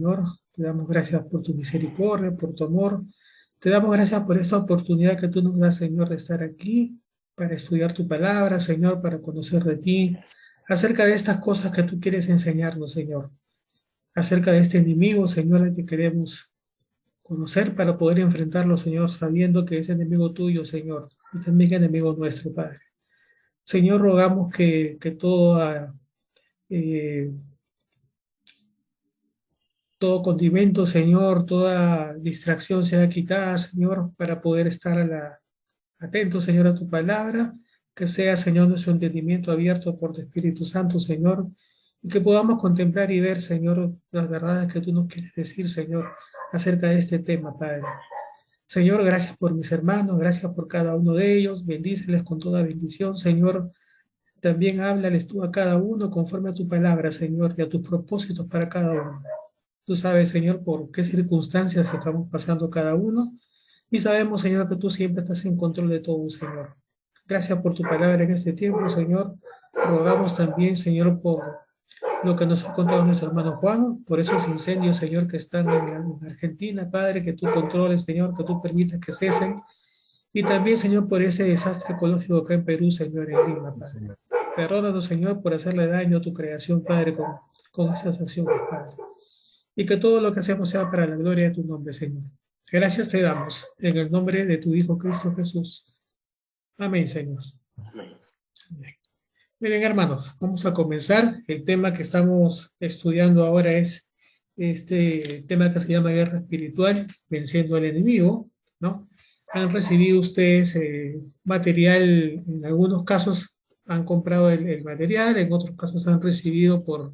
Señor. Te damos gracias por tu misericordia, por tu amor. Te damos gracias por esta oportunidad que tú nos das, Señor, de estar aquí para estudiar tu palabra, Señor, para conocer de ti, acerca de estas cosas que tú quieres enseñarnos, Señor. Acerca de este enemigo, Señor, al que queremos conocer para poder enfrentarlo, Señor, sabiendo que es enemigo tuyo, Señor, y también enemigo nuestro, Padre. Señor, rogamos que eh, todo condimento, Señor, toda distracción sea quitada, Señor, para poder estar atento, Señor, a tu palabra, que sea, Señor, nuestro entendimiento abierto por tu Espíritu Santo, Señor, y que podamos contemplar y ver, Señor, las verdades que tú nos quieres decir, Señor, acerca de este tema, Padre. Señor, gracias por mis hermanos, gracias por cada uno de ellos, bendíceles con toda bendición, Señor. También háblales tú a cada uno conforme a tu palabra, Señor, y a tus propósitos para cada uno. Tú sabes, Señor, por qué circunstancias estamos pasando cada uno, y sabemos, Señor, que tú siempre estás en control de todo, Señor. Gracias por tu palabra en este tiempo, Señor. Rogamos también, Señor, por lo que nos ha contado nuestro hermano Juan, por esos incendios, Señor, que están en Argentina, Padre, que tú controles, Señor, que tú permitas que cesen. Y también, Señor, por ese desastre ecológico acá en Perú, Señor, en Lima, Padre. Perdónanos, Señor, por hacerle daño a tu creación, Padre, con esas acciones, Padre. Y que todo lo que hacemos sea para la gloria de tu nombre, Señor. Gracias te damos, en el nombre de tu Hijo Cristo Jesús. Amén, Señor. Amén. Miren, hermanos, vamos a comenzar. El tema que estamos estudiando ahora es este tema que se llama guerra espiritual, venciendo al enemigo, ¿no? Han recibido ustedes material, en algunos casos han comprado el material, en otros casos han recibido por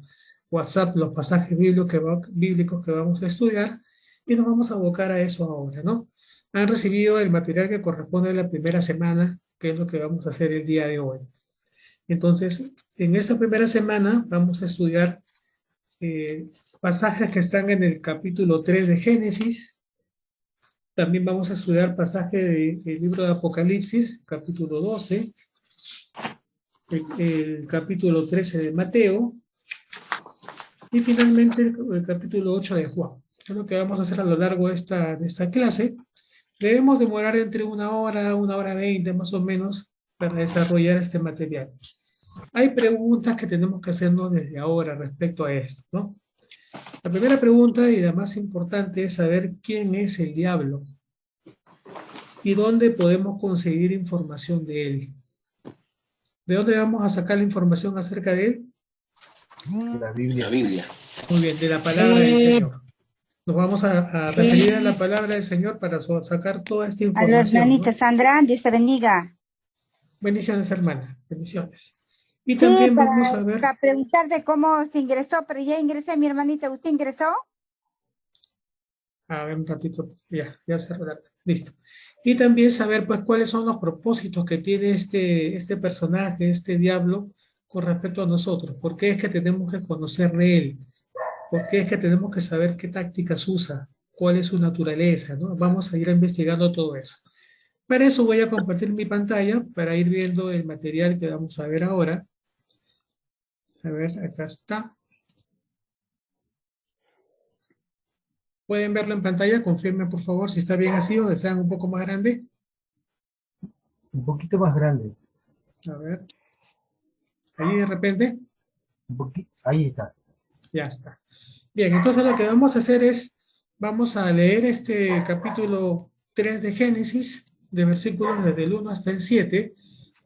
WhatsApp los pasajes bíblicos que vamos a estudiar, y nos vamos a abocar a eso ahora, ¿no? Han recibido el material que corresponde a la primera semana, que es lo que vamos a hacer el día de hoy. Entonces, en esta primera semana vamos a estudiar pasajes que están en el capítulo 3 de Génesis. También vamos a estudiar pasajes del libro de Apocalipsis, capítulo 12, el capítulo 13 de Mateo, y finalmente el capítulo 8 de Juan. Es lo que vamos a hacer a lo largo de esta clase. Debemos demorar entre una hora 20 más o menos para desarrollar este material. Hay preguntas que tenemos que hacernos desde ahora respecto a esto, ¿no? La primera pregunta y la más importante es saber quién es el diablo y dónde podemos conseguir información de él. ¿De dónde vamos a sacar la información acerca de él? De la Biblia. La Biblia. Muy bien, de la palabra del Señor. Nos vamos a referir a la palabra del Señor para sacar toda esta información. A la hermanita, ¿no? Sandra, Dios te bendiga. Bendiciones, hermana, bendiciones. Y sí, también vamos a ver... para preguntarte cómo se ingresó, pero ya ingresé, mi hermanita. ¿Usted ingresó? A ver, un ratito, ya cerró la... Listo. Y también saber, pues, cuáles son los propósitos que tiene este personaje, este diablo, con respecto a nosotros. ¿Por qué es que tenemos que conocer de él? ¿Por qué es que tenemos que saber qué tácticas usa? ¿Cuál es su naturaleza? ¿No? Vamos a ir investigando todo eso. Para eso voy a compartir mi pantalla para ir viendo el material que vamos a ver ahora. A ver, acá está. ¿Pueden verlo en pantalla? Confirmen, por favor, si está bien así o desean un poco más grande. Un poquito más grande. A ver. Ahí de repente. Ahí está. Ya está. Bien, entonces lo que vamos a hacer es, vamos a leer este capítulo 3 de Génesis, de versículos desde el 1 hasta el 7.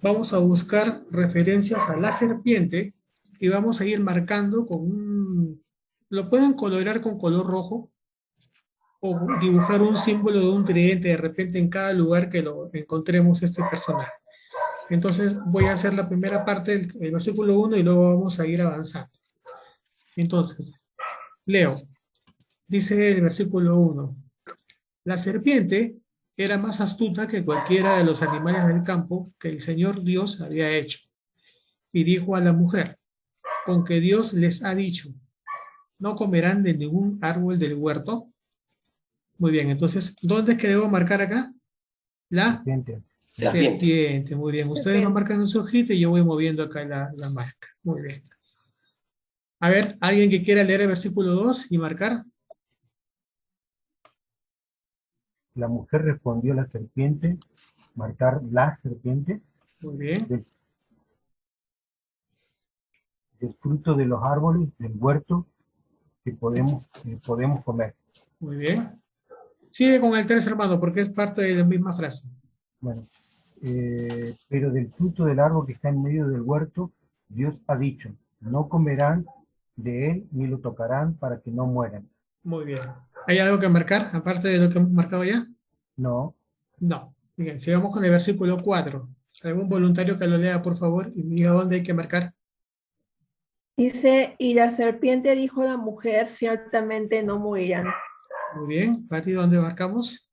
Vamos a buscar referencias a la serpiente y vamos a ir marcando con un... Lo pueden colorear con color rojo o dibujar un símbolo de un tridente de repente en cada lugar que lo encontremos este personaje. Entonces voy a hacer la primera parte del versículo 1 y luego vamos a ir avanzando. Entonces, leo. Dice el versículo 1. La serpiente era más astuta que cualquiera de los animales del campo que el Señor Dios había hecho. Y dijo a la mujer, con que Dios les ha dicho, no comerán de ningún árbol del huerto. Muy bien, entonces, ¿dónde es que debo marcar acá? La serpiente. Muy bien, ustedes lo marcan en su hojita y yo voy moviendo acá la marca. Muy bien. A ver, ¿alguien que quiera leer el versículo 2 y marcar? La mujer respondió a la serpiente, marcar la serpiente, Muy bien. del fruto de los árboles del huerto que podemos comer. Muy bien. Sigue con el 3, hermano, porque es parte de la misma frase. Bueno, pero del fruto del árbol que está en medio del huerto, Dios ha dicho, no comerán de él ni lo tocarán para que no mueran. Muy bien. ¿Hay algo que marcar, aparte de lo que hemos marcado ya? No, No. Bien, sigamos con el versículo 4. ¿Algún voluntario que lo lea, por favor, y diga dónde hay que marcar? Dice, y la serpiente dijo a la mujer, ciertamente no morirán. Muy bien. Pati, ¿dónde marcamos?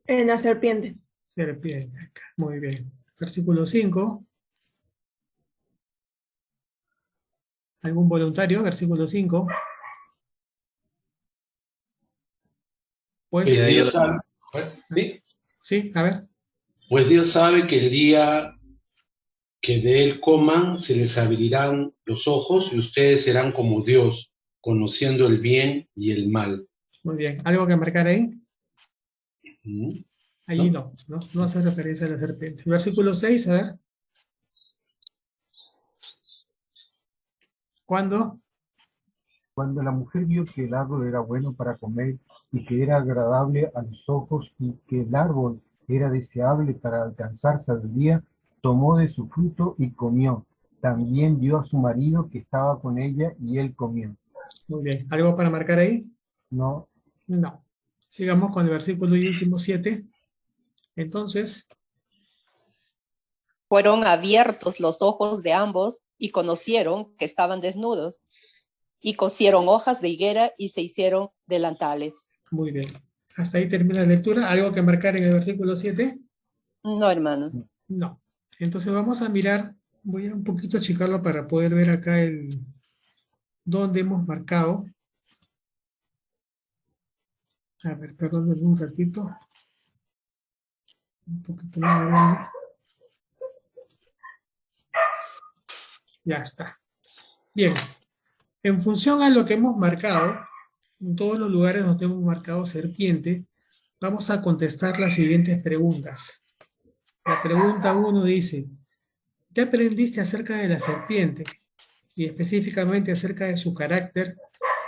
En la serpiente. Serpiente. Acá. Muy bien. Versículo 5. ¿Algún voluntario? Versículo 5. Pues, Pues Dios sabe, ¿sí? sí, a ver. Pues Dios sabe que el día que de él coman se les abrirán los ojos y ustedes serán como Dios, conociendo el bien y el mal. Muy bien. ¿Algo que marcar ahí? ¿Mm? Allí no hace referencia a la serpiente. Versículo 6, a ver. ¿Cuándo? cuando la mujer vio que el árbol era bueno para comer y que era agradable a los ojos y que el árbol era deseable para alcanzar sabiduría, tomó de su fruto y comió. También dio a su marido que estaba con ella y él comió. Muy bien. ¿Algo para marcar ahí? No, No. Sigamos con el versículo y último 7. Entonces, Fueron abiertos los ojos de ambos y conocieron que estaban desnudos y cosieron hojas de higuera y se hicieron delantales. muy bien. Hasta ahí termina la lectura. ¿Algo que marcar en el versículo 7? No, hermano. No. Entonces vamos a mirar, voy a un poquito achicarlo para poder ver acá el dónde hemos marcado. A ver, perdón un ratito. Un poquito más grande. Ya está. Bien. En función a lo que hemos marcado, en todos los lugares donde hemos marcado serpiente, vamos a contestar las siguientes preguntas. La pregunta 1 dice, ¿qué aprendiste acerca de la serpiente? Y específicamente acerca de su carácter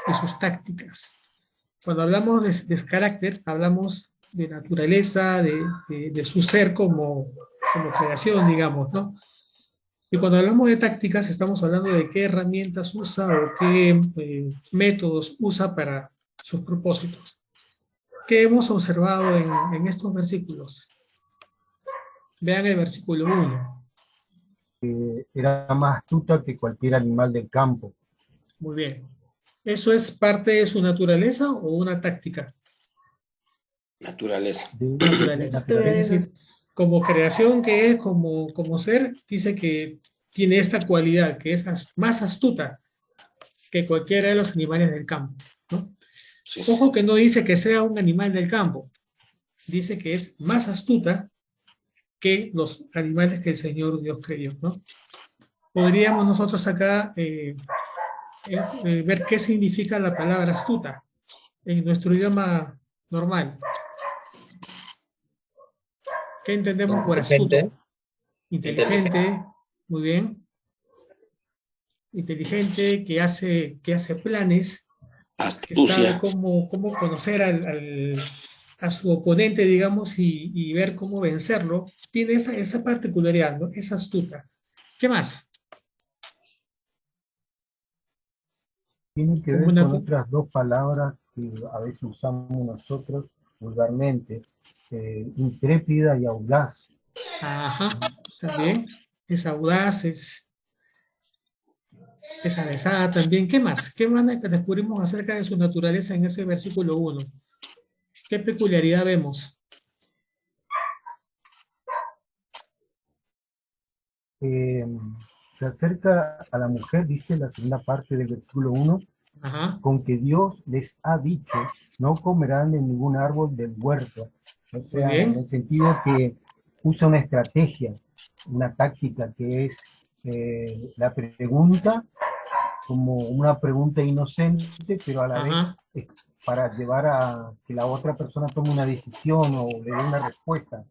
y sus tácticas. Cuando hablamos de carácter, hablamos de naturaleza, de su ser como creación, digamos, ¿no? Y cuando hablamos de tácticas, estamos hablando de qué herramientas usa o qué métodos usa para sus propósitos. ¿Qué hemos observado en estos versículos? Vean el versículo 1. era más astuta que cualquier animal del campo. Muy bien. ¿Eso es parte de su naturaleza o una táctica? Naturaleza. Naturaleza. Es decir, como creación que es, como ser, dice que tiene esta cualidad, que es más astuta que cualquiera de los animales del campo, ¿no? Sí. Ojo que no dice que sea un animal del campo, dice que es más astuta que los animales que el Señor Dios creó, ¿no? Podríamos nosotros acá ver qué significa la palabra astuta en nuestro idioma normal. ¿Qué entendemos por astuto? Inteligente, muy bien. Inteligente, que hace planes, Astucia. que sabe cómo conocer a su oponente, digamos, y ver cómo vencerlo. Tiene esta particularidad, ¿no? Es astuta. ¿Qué más? Tiene que ver con otras dos palabras que a veces usamos nosotros vulgarmente, intrépida y audaz. Ajá, también. Es audaz, es avesada también. ¿Qué más? ¿Qué más descubrimos acerca de su naturaleza en ese versículo 1? ¿Qué peculiaridad vemos? Se acerca a la mujer, dice la segunda parte del versículo 1, Ajá. con que Dios les ha dicho, no comerán de ningún árbol del huerto. O sea, en el sentido que usa una estrategia, una táctica que es la pregunta como una pregunta inocente, pero a la vez para llevar a que la otra persona tome una decisión o le dé una respuesta.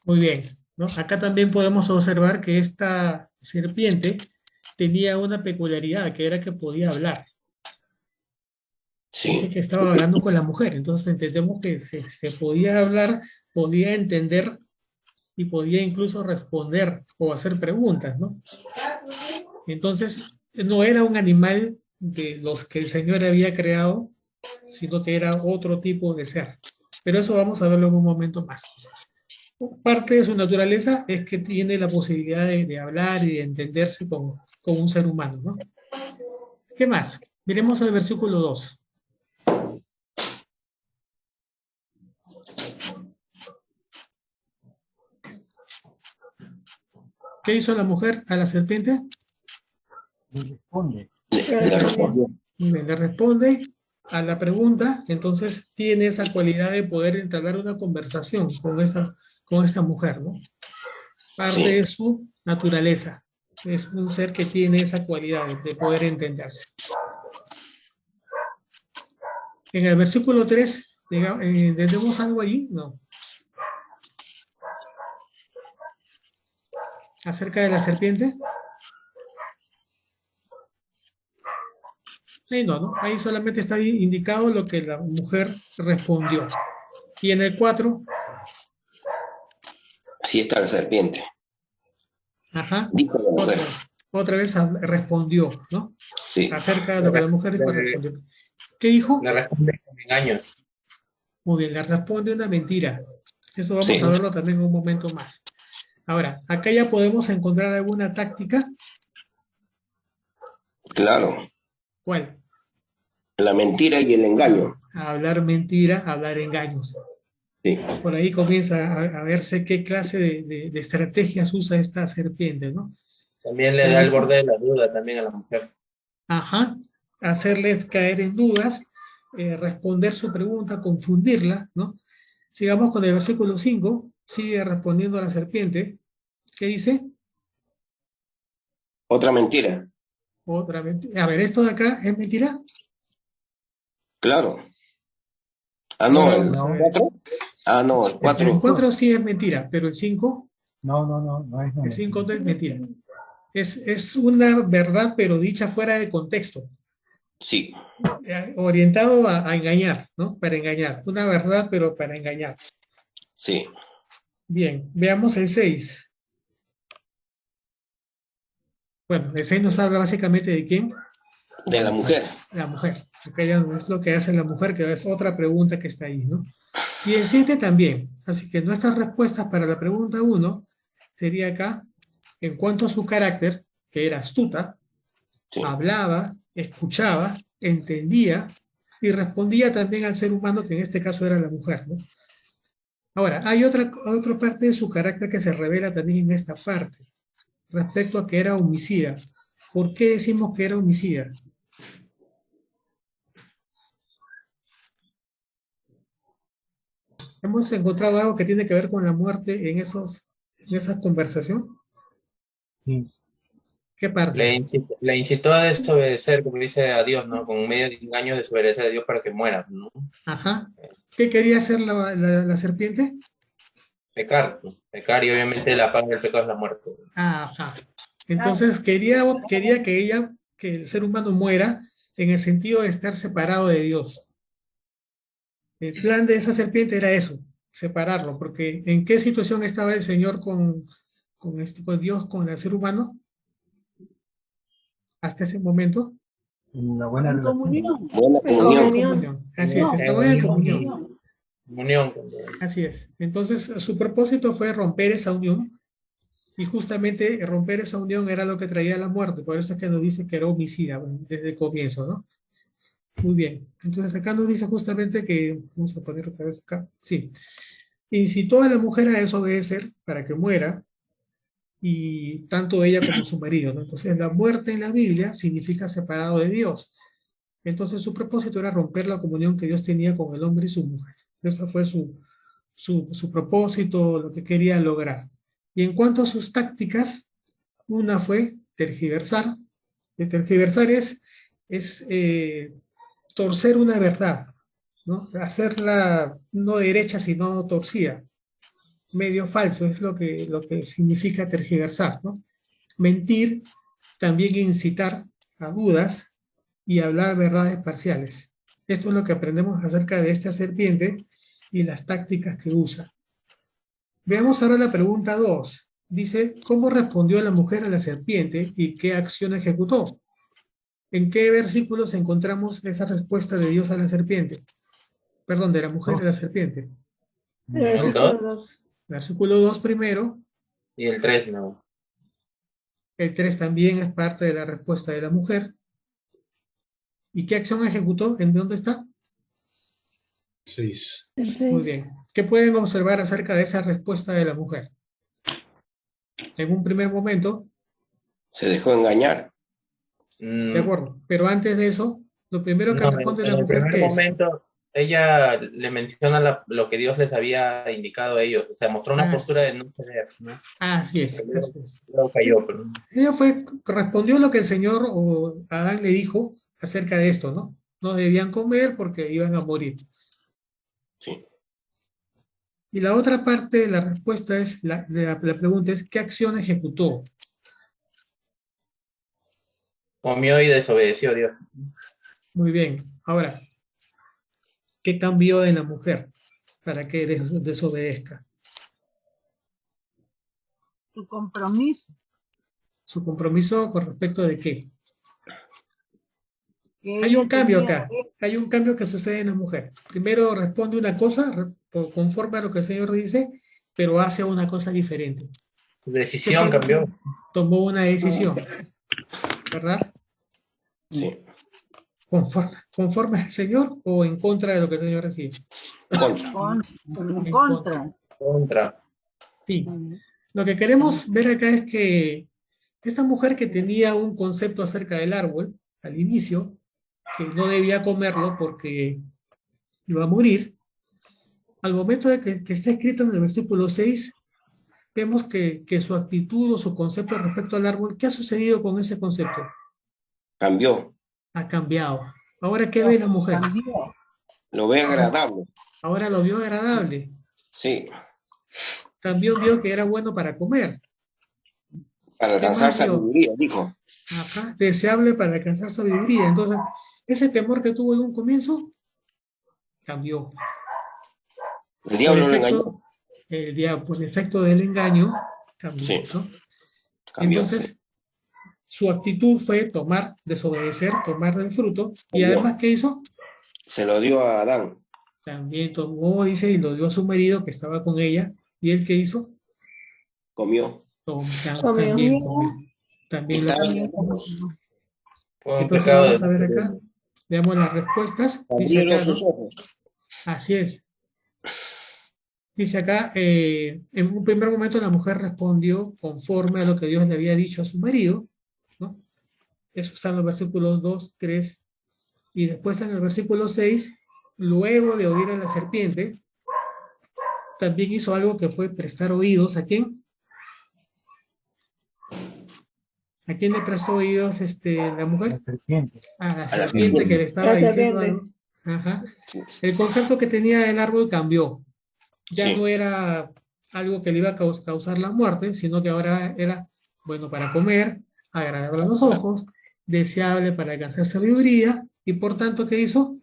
Muy bien, ¿no? Acá también podemos observar que esta serpiente tenía una peculiaridad, que era que podía hablar. Dice Sí, que estaba hablando con la mujer, entonces entendemos que se podía hablar, podía entender y podía incluso responder o hacer preguntas, ¿no? Entonces, no era un animal de los que el Señor había creado, sino que era otro tipo de ser. Pero eso vamos a verlo en un momento más. Parte de su naturaleza es que tiene la posibilidad de hablar y de entenderse con un ser humano, ¿no? ¿Qué más? Miremos el versículo 2. ¿Qué hizo la mujer a la serpiente? Le responde. le respondió. Muy bien, le responde a la pregunta, entonces tiene esa cualidad de poder entablar una conversación con esta mujer, ¿no? Parte Sí. de su naturaleza. Es un ser que tiene esa cualidad de poder entenderse. En el versículo 3, ¿entendemos algo allí? No. Acerca de la serpiente. Ahí no, ¿no? Ahí solamente está indicado lo que la mujer respondió. Y en el 4, Así está la serpiente. ajá, Dijo la mujer. otra vez respondió, ¿no? Sí. Acerca de lo que la mujer respondió. ¿Qué dijo? Le responde con engaño. Muy bien, le responde una mentira. Eso vamos Sí. a verlo también en un momento más. Ahora, acá ya podemos encontrar alguna táctica. Claro. ¿Cuál? La mentira y el engaño. Hablar mentira, hablar engaños. Sí. Por ahí comienza a verse qué clase de estrategias usa esta serpiente, ¿no? También le da el borde de la duda también a la mujer. Ajá, hacerle caer en dudas, responder su pregunta, confundirla, ¿no? Sigamos con el versículo 5, sigue respondiendo a la serpiente. ¿Qué dice? Otra mentira. Otra mentira. A ver, ¿esto de acá es mentira? Claro. Ah, no, el Vamos a ver. 4. Ah, no, el 4. El 4 sí es mentira, pero el 5, No es el 5 no es mentira. Es una verdad, pero dicha fuera de contexto. Sí. Orientado a engañar, ¿no? Para engañar. Una verdad, pero para engañar. Sí. Bien, veamos el 6. Bueno, el 6 nos habla básicamente de quién. De la mujer. La mujer. Acá ya no es lo que hace la mujer, que es otra pregunta que está ahí, ¿no? Y el 7 también. Así que nuestras respuestas para la pregunta 1 sería acá, en cuanto a su carácter, que era astuta, Sí. hablaba, escuchaba, entendía y respondía también al ser humano, que en este caso era la mujer, ¿no? Ahora, hay otra parte de su carácter que se revela también en esta parte, respecto a que era homicida. ¿Por qué decimos que era homicida? ¿Hemos encontrado algo que tiene que ver con la muerte en esa conversación? Sí. ¿Qué parte? Le incitó a desobedecer, como dice a Dios, ¿no? Con medio de engaño desobedecer a Dios para que muera, ¿no? Ajá. ¿Qué quería hacer la serpiente? Pecar, ¿no? Pecar, y obviamente la paga del pecado es la muerte. Ajá. Entonces quería que el ser humano muera en el sentido de estar separado de Dios. El plan de esa serpiente era eso, separarlo, porque ¿en qué situación estaba el Señor con Dios, con el ser humano? Hasta ese momento. Una buena relación. Buena En comunión. comunión. Así es, estaba en comunión. Comunión. Así es. Entonces, su propósito fue romper esa unión, y justamente romper esa unión era lo que traía la muerte. Por eso es que nos dice que era homicida desde el comienzo, ¿no? Muy bien. Entonces, acá nos dice justamente que, vamos a poner otra vez acá, sí, incitó a la mujer a desobedecer para que muera, y tanto ella como su marido, ¿no? Entonces, la muerte en la Biblia significa separado de Dios. Entonces, su propósito era romper la comunión que Dios tenía con el hombre y su mujer. Ese fue su propósito, lo que quería lograr. Y en cuanto a sus tácticas, una fue tergiversar. El tergiversar es torcer una verdad, ¿no? Hacerla no derecha, sino torcida. Medio falso es lo que significa tergiversar, ¿no? Mentir, también incitar a dudas y hablar verdades parciales. Esto es lo que aprendemos acerca de esta serpiente y las tácticas que usa. Veamos ahora la pregunta 2. Dice, ¿cómo respondió la mujer a la serpiente y qué acción ejecutó? ¿En qué versículos encontramos esa respuesta de Dios a la serpiente? Perdón, de la mujer a la serpiente. Versículo 2. Versículo 2 primero. Y el 3, no. El 3 también es parte de la respuesta de la mujer. ¿Y qué acción ejecutó? ¿En dónde está? 6. El 6. Muy bien. ¿Qué pueden observar acerca de esa respuesta de la mujer? En un primer momento, Se dejó engañar. de acuerdo, pero antes de eso, lo primero que No, responde en la el mujer, primer ¿qué es? momento, ella le menciona lo que Dios les había indicado a ellos. O sea, mostró una postura de no ceder, ¿no? Así es. Luego cayó, pero Ella respondió lo que el Señor o Adán le dijo acerca de esto, ¿no? No debían comer porque iban a morir. Sí. Y la otra parte de la respuesta es, la pregunta es, ¿qué acción ejecutó? comió y desobedeció a Dios. Muy bien. Ahora, ¿qué cambió en la mujer para que desobedezca? Su compromiso. ¿Su compromiso con respecto de qué? Que Hay un ella cambio tenía- acá. Hay un cambio que sucede en la mujer. Primero responde una cosa conforme a lo que el Señor dice, pero hace una cosa diferente. Su decisión cambió. Tomó una decisión, ¿verdad? Sí. ¿Conforme al Señor o en contra de lo que el Señor decía? Contra. Contra. Contra. Sí. Lo que queremos ver acá es que esta mujer que tenía un concepto acerca del árbol al inicio, que no debía comerlo porque iba a morir, al momento de que está escrito en el versículo 6, vemos que su actitud o su concepto respecto al árbol, ¿qué ha sucedido con ese concepto? Cambió. Ha cambiado. Ahora, ¿qué ve la mujer? Cambió. Lo ve agradable. Ahora lo vio agradable. Sí. También vio que era bueno para comer. Para alcanzar ¿Qué más vio? sabiduría, dijo. Ajá, deseable para alcanzar sabiduría. Entonces, ese temor que tuvo en un comienzo, cambió. El diablo lo engañó. Por el efecto del engaño, cambió. Sí. ¿No? Cambió. Entonces, Sí. su actitud fue desobedecer, tomar del fruto, y Cambió. además, ¿qué hizo? Se lo dio a Adán. También tomó, dice, y lo dio a su marido que estaba con ella, y él, ¿qué hizo? Comió. También comió. También lo Estaban comió. desnudos. Fue un Entonces pecado vamos a de... ver acá, veamos las respuestas. Dice Abrieron acá, sus ¿no? ojos. Así es. Dice acá, en un primer momento la mujer respondió conforme a lo que Dios le había dicho a su marido, ¿no? Eso está en los versículos 2, 3, y después en el versículo 6, luego de oír a la serpiente, también hizo algo que fue prestar oídos. ¿A quién? ¿A quién le prestó oídos la mujer? La serpiente. A la A la serpiente que le estaba La diciendo serpiente. algo. Ajá. El concepto que tenía del árbol cambió. Ya Sí. no era algo que le iba a causar la muerte, sino que ahora era bueno para comer, agradable a los ojos, deseable para alcanzar sabiduría, y por tanto, ¿qué hizo?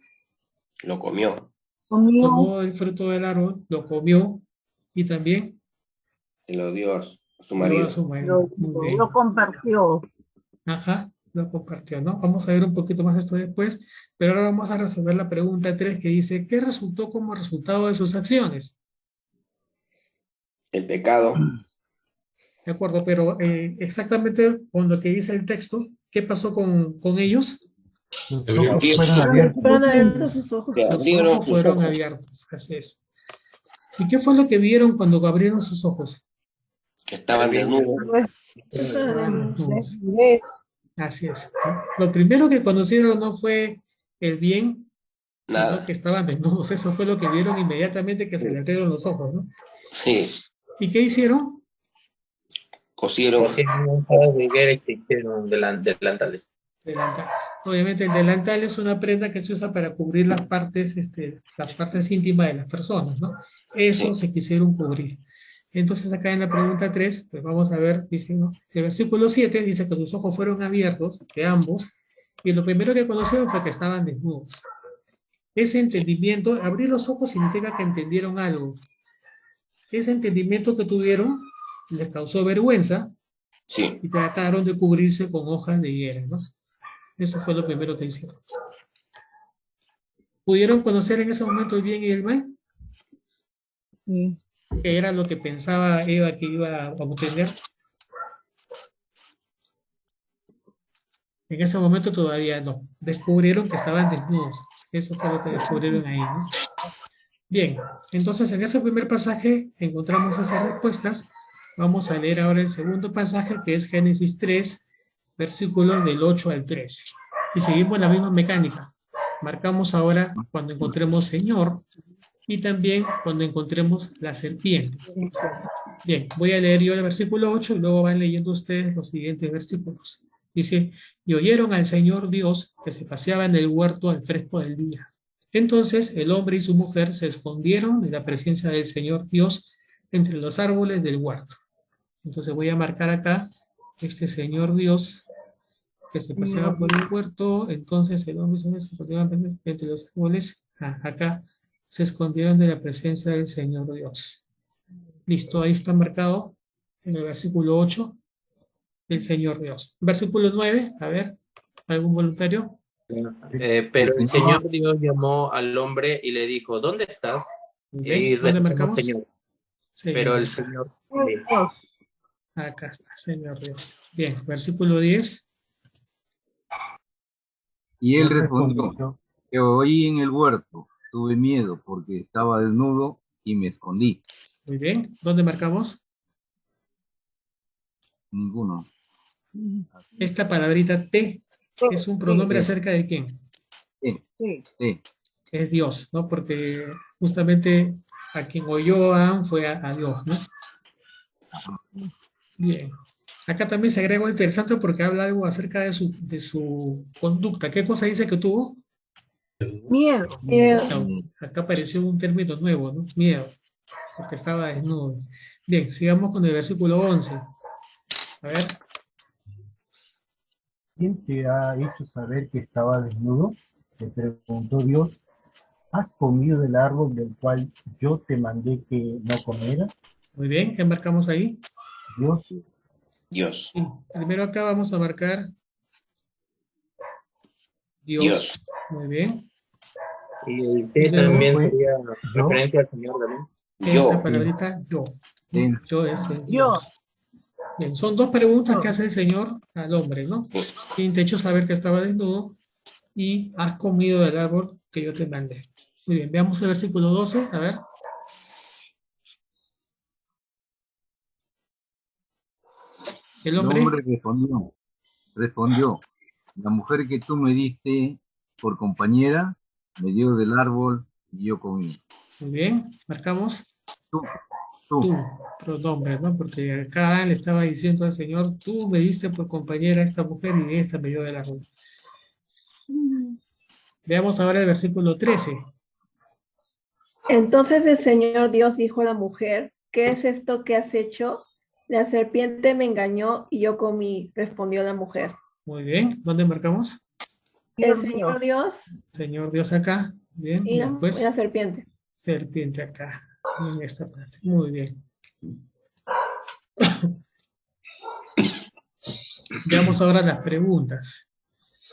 Lo comió. Comió. Tomó el fruto del árbol, lo comió, y también Se lo dio a su lo dio marido. a su marido. Muy bien. Lo compartió. Ajá, lo compartió, ¿no? Vamos a ver un poquito más esto después, pero ahora vamos a resolver la pregunta 3 que dice, ¿qué resultó como resultado de sus acciones? El pecado. De acuerdo, pero exactamente con lo que dice el texto, ¿qué pasó con ellos? Los Abrieron. ojos fueron abiertos. Fueron abiertos sus ojos. Se Los abrieron ojos sus fueron ojos. abiertos, así es. ¿Y qué fue lo que vieron cuando abrieron sus ojos? Que estaban desnudos. Así es. Lo primero que conocieron no fue el bien, sino Nada. que estaban desnudos. Eso fue lo que vieron inmediatamente que se le abrieron los ojos, ¿no? Sí. ¿Y qué hicieron? Cosieron. Cosieron un juego de higuera y se hicieron delantales. Delantales. Obviamente el delantal es una prenda que se usa para cubrir las partes íntimas de las personas, ¿no? Eso se quisieron cubrir. Entonces acá en la pregunta 3, pues vamos a ver, dice, ¿no? El versículo 7 dice que sus ojos fueron abiertos, de ambos, y lo primero que conocieron fue que estaban desnudos. Ese entendimiento, abrir los ojos significa que entendieron algo. Ese entendimiento que tuvieron les causó vergüenza y trataron de cubrirse con hojas de higuera, ¿no? Eso fue lo primero que hicieron. ¿Pudieron conocer en ese momento el bien y el mal? Sí. ¿Qué era lo que pensaba Eva que iba a obtener? En ese momento todavía no. Descubrieron que estaban desnudos. Eso fue lo que descubrieron ahí, ¿no? Bien, entonces en ese primer pasaje encontramos esas respuestas. Vamos a leer ahora el segundo pasaje, que es Génesis 3, versículos del 8 al 13. Y seguimos la misma mecánica. Marcamos ahora cuando encontremos Señor y también cuando encontremos la serpiente. Bien, voy a leer yo el versículo 8 y luego van leyendo ustedes los siguientes versículos. Dice, y oyeron al Señor Dios que se paseaba en el huerto al fresco del día. Entonces el hombre y su mujer se escondieron de la presencia del Señor Dios entre los árboles del huerto. Entonces voy a marcar acá este Señor Dios que se paseaba por el huerto. Entonces el hombre y su mujer se escondieron entre los árboles. Acá se escondieron de la presencia del Señor Dios. Listo, ahí está marcado en el versículo 8 el Señor Dios. Versículo 9, a ver, ¿algún voluntario? Pero el Señor Dios llamó al hombre y le dijo, ¿dónde estás? Y ahí ¿Dónde marcamos? Señor. Pero el Señor Dios. Acá está, Señor Dios. Bien, versículo 10. Y él respondió, que oí en el huerto, tuve miedo porque estaba desnudo y me escondí. Muy bien, ¿dónde marcamos? Ninguno. Esta palabrita te es un pronombre acerca de quién. Sí. Es Dios, ¿no? Porque justamente a quien oyó fue a Dios, ¿no? Bien. Acá también se agrega algo interesante porque habla algo acerca de su conducta. ¿Qué cosa dice que tuvo? Miedo. Acá apareció un término nuevo, ¿no? Miedo, porque estaba desnudo. Bien, sigamos con el versículo 11. A ver. ¿Quién te ha hecho saber que estaba desnudo? Le preguntó Dios. ¿Has comido del árbol del cual yo te mandé que no comieras? Muy bien, ¿qué marcamos ahí? Dios. Sí, primero acá vamos a marcar Dios. Muy bien. Y el T también sería referencia al Señor también. Esta palabrita yo. Yo es el Dios. Bien, son dos preguntas que hace el Señor al hombre, ¿no? ¿Quién te ha hecho saber que estaba desnudo? Y has comido del árbol que yo te mandé. Muy bien, veamos el versículo 12, a ver. El hombre respondió, la mujer que tú me diste por compañera me dio del árbol y yo comí. Muy bien, marcamos. Tú. Pronombre, ¿no? Porque acá le estaba diciendo al Señor, tú me diste por compañera a esta mujer y esta me dio del árbol. Veamos ahora el versículo 13. Entonces el Señor Dios dijo a la mujer, ¿qué es esto que has hecho? La serpiente me engañó y yo comí, respondió la mujer. Muy bien, ¿dónde marcamos? El Señor Dios. Señor Dios acá, bien, Y después la serpiente. Serpiente acá, en esta parte, muy bien. Veamos ahora las preguntas.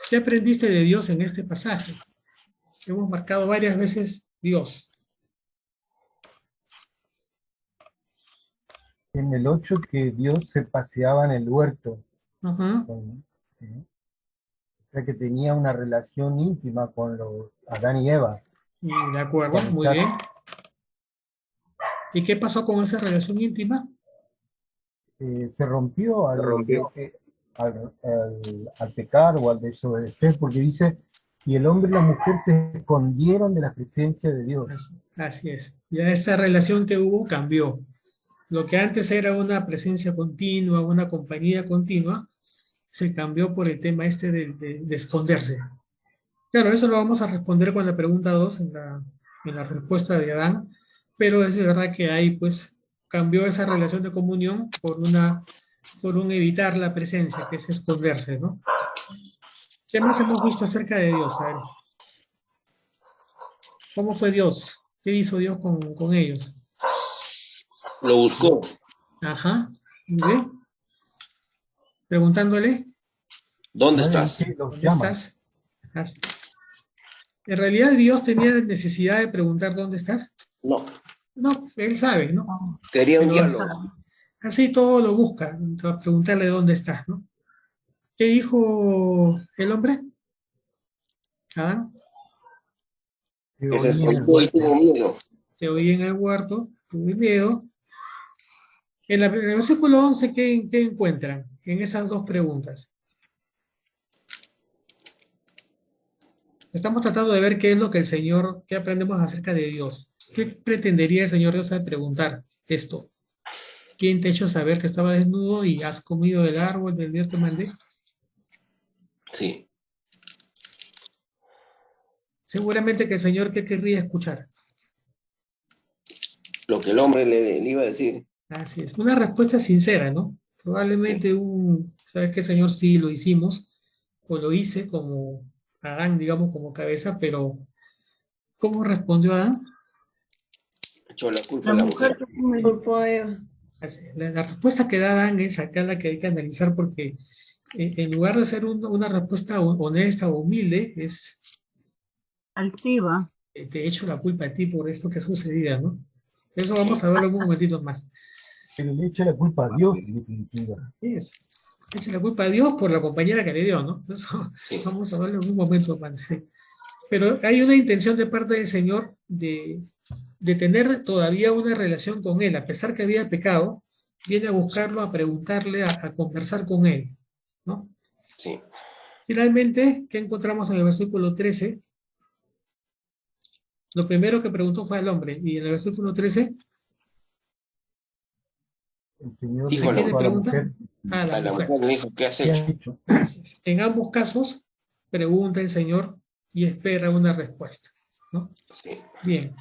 ¿Qué aprendiste de Dios en este pasaje? Hemos marcado varias veces Dios. En el 8 que Dios se paseaba en el huerto. O sea que tenía una relación íntima con Adán y Eva. De acuerdo, muy bien. ¿Y qué pasó con esa relación íntima? Se rompió al pecar o al desobedecer, porque dice, y el hombre y la mujer se escondieron de la presencia de Dios. Así es. Ya esta relación que hubo cambió. Lo que antes era una presencia continua, una compañía continua, se cambió por el tema este de esconderse. Claro, eso lo vamos a responder con la pregunta 2 en la respuesta de Adán, pero es verdad que ahí pues cambió esa relación de comunión por un evitar la presencia, que es esconderse, ¿no? ¿Qué más hemos visto acerca de Dios? A ver, ¿cómo fue Dios? ¿Qué hizo Dios con ellos? Lo buscó. Ajá, muy bien. Preguntándole, ¿Dónde estás? ¿dónde estás? ¿En realidad Dios tenía necesidad de preguntar dónde estás? No. No, él sabe, ¿no? Quería un Pero diálogo. así todo lo busca, para preguntarle dónde estás, ¿no? ¿Qué dijo el hombre? Adán. Que se escondió y tuvo miedo. Te oí en el huerto, tuve miedo. En el versículo 11, ¿qué encuentran en esas dos preguntas? Estamos tratando de ver qué es lo que el Señor, qué aprendemos acerca de Dios. ¿Qué pretendería el Señor Dios al preguntar esto? ¿Quién te ha hecho saber que estaba desnudo y has comido del árbol del día que te mandé? Sí. Seguramente que el Señor, ¿qué querría escuchar? Lo que el hombre le iba a decir. Así es. Una respuesta sincera, ¿no? Probablemente ¿sabes qué, Señor? Sí, lo hicimos, o lo hice como Adán, digamos, como cabeza, pero ¿cómo respondió Adán? Echó la culpa a la mujer. La respuesta que da Adán es acá la que hay que analizar, porque en lugar de ser una respuesta honesta o humilde, es altiva. Te echo la culpa a ti por esto que ha sucedido, ¿no? Eso vamos a verlo en un momentito más. Pero le echa la culpa a Dios, en definitiva. Así es. Le echa la culpa a Dios por la compañera que le dio, ¿no? Eso vamos a verlo en un momento más. Sí. Pero hay una intención de parte del Señor de tener todavía una relación con Él, a pesar que había pecado, viene a buscarlo, a preguntarle, a conversar con Él, ¿no? Sí. Finalmente, ¿qué encontramos en el versículo 13? Lo primero que preguntó fue al hombre, y en el versículo 13, El Señor dijo le dijo a la mujer, a la mujer le dijo, ¿qué has hecho? En ambos casos, pregunta el Señor y espera una respuesta, ¿no? Sí. Bien.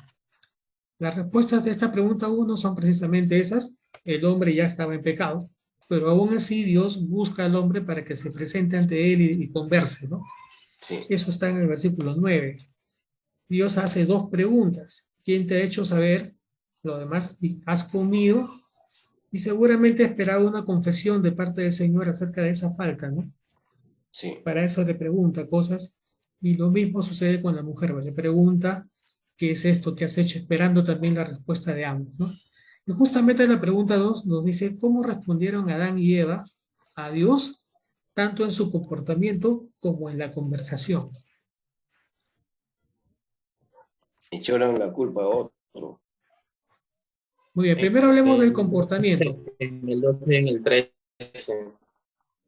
Las respuestas de esta pregunta 1 son precisamente esas. El hombre ya estaba en pecado, pero aún así Dios busca al hombre para que se presente ante él y converse, ¿no? Sí. Eso está en el versículo 9. Dios hace dos preguntas. ¿Quién te ha hecho saber? Lo demás, ¿has comido? Y seguramente esperaba una confesión de parte del Señor acerca de esa falta, ¿no? Sí. Para eso le pregunta cosas. Y lo mismo sucede con la mujer. Le pregunta, ¿qué es esto que has hecho? Esperando también la respuesta de ambos, ¿no? Y justamente la pregunta 2 nos dice, ¿cómo respondieron Adán y Eva a Dios, tanto en su comportamiento como en la conversación? Echaron la culpa a otro. Muy bien, primero hablemos del comportamiento. En el 12 y en el 13.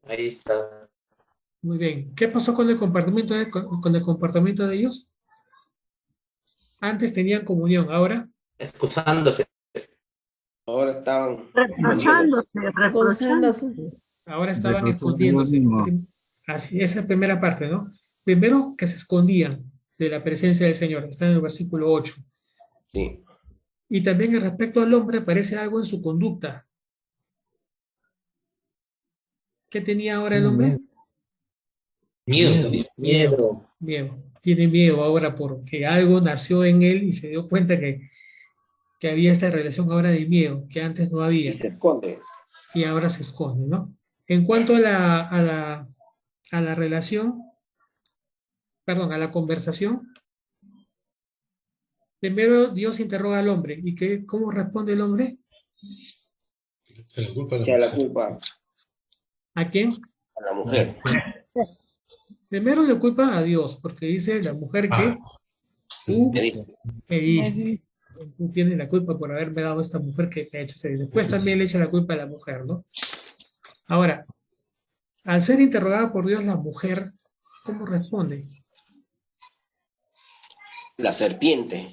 Ahí está. Muy bien. ¿Qué pasó con el comportamiento de ellos? Antes tenían comunión, ahora Excusándose. Ahora estaban reprochándose. Ahora estaban escondiéndose. Así, esa es la primera parte, ¿no? Primero, que se escondían de la presencia del Señor. Está en el versículo 8. Sí. Y también respecto al hombre aparece algo en su conducta. ¿Qué tenía ahora el hombre? Miedo. Bien, tiene miedo ahora porque algo nació en él y se dio cuenta que había esta relación ahora de miedo, que antes no había. Y se esconde. Y ahora se esconde, ¿no? En cuanto a la relación, perdón, a la conversación, primero Dios interroga al hombre. ¿Y cómo responde el hombre? Echa la culpa ¿A quién? a la mujer. Primero le culpa a Dios, porque dice la mujer que tú me diste. Tú tienes la culpa por haberme dado esta mujer que me ha hecho ser. Después también le echa la culpa a la mujer, ¿no? Ahora, al ser interrogada por Dios la mujer, ¿cómo responde? La serpiente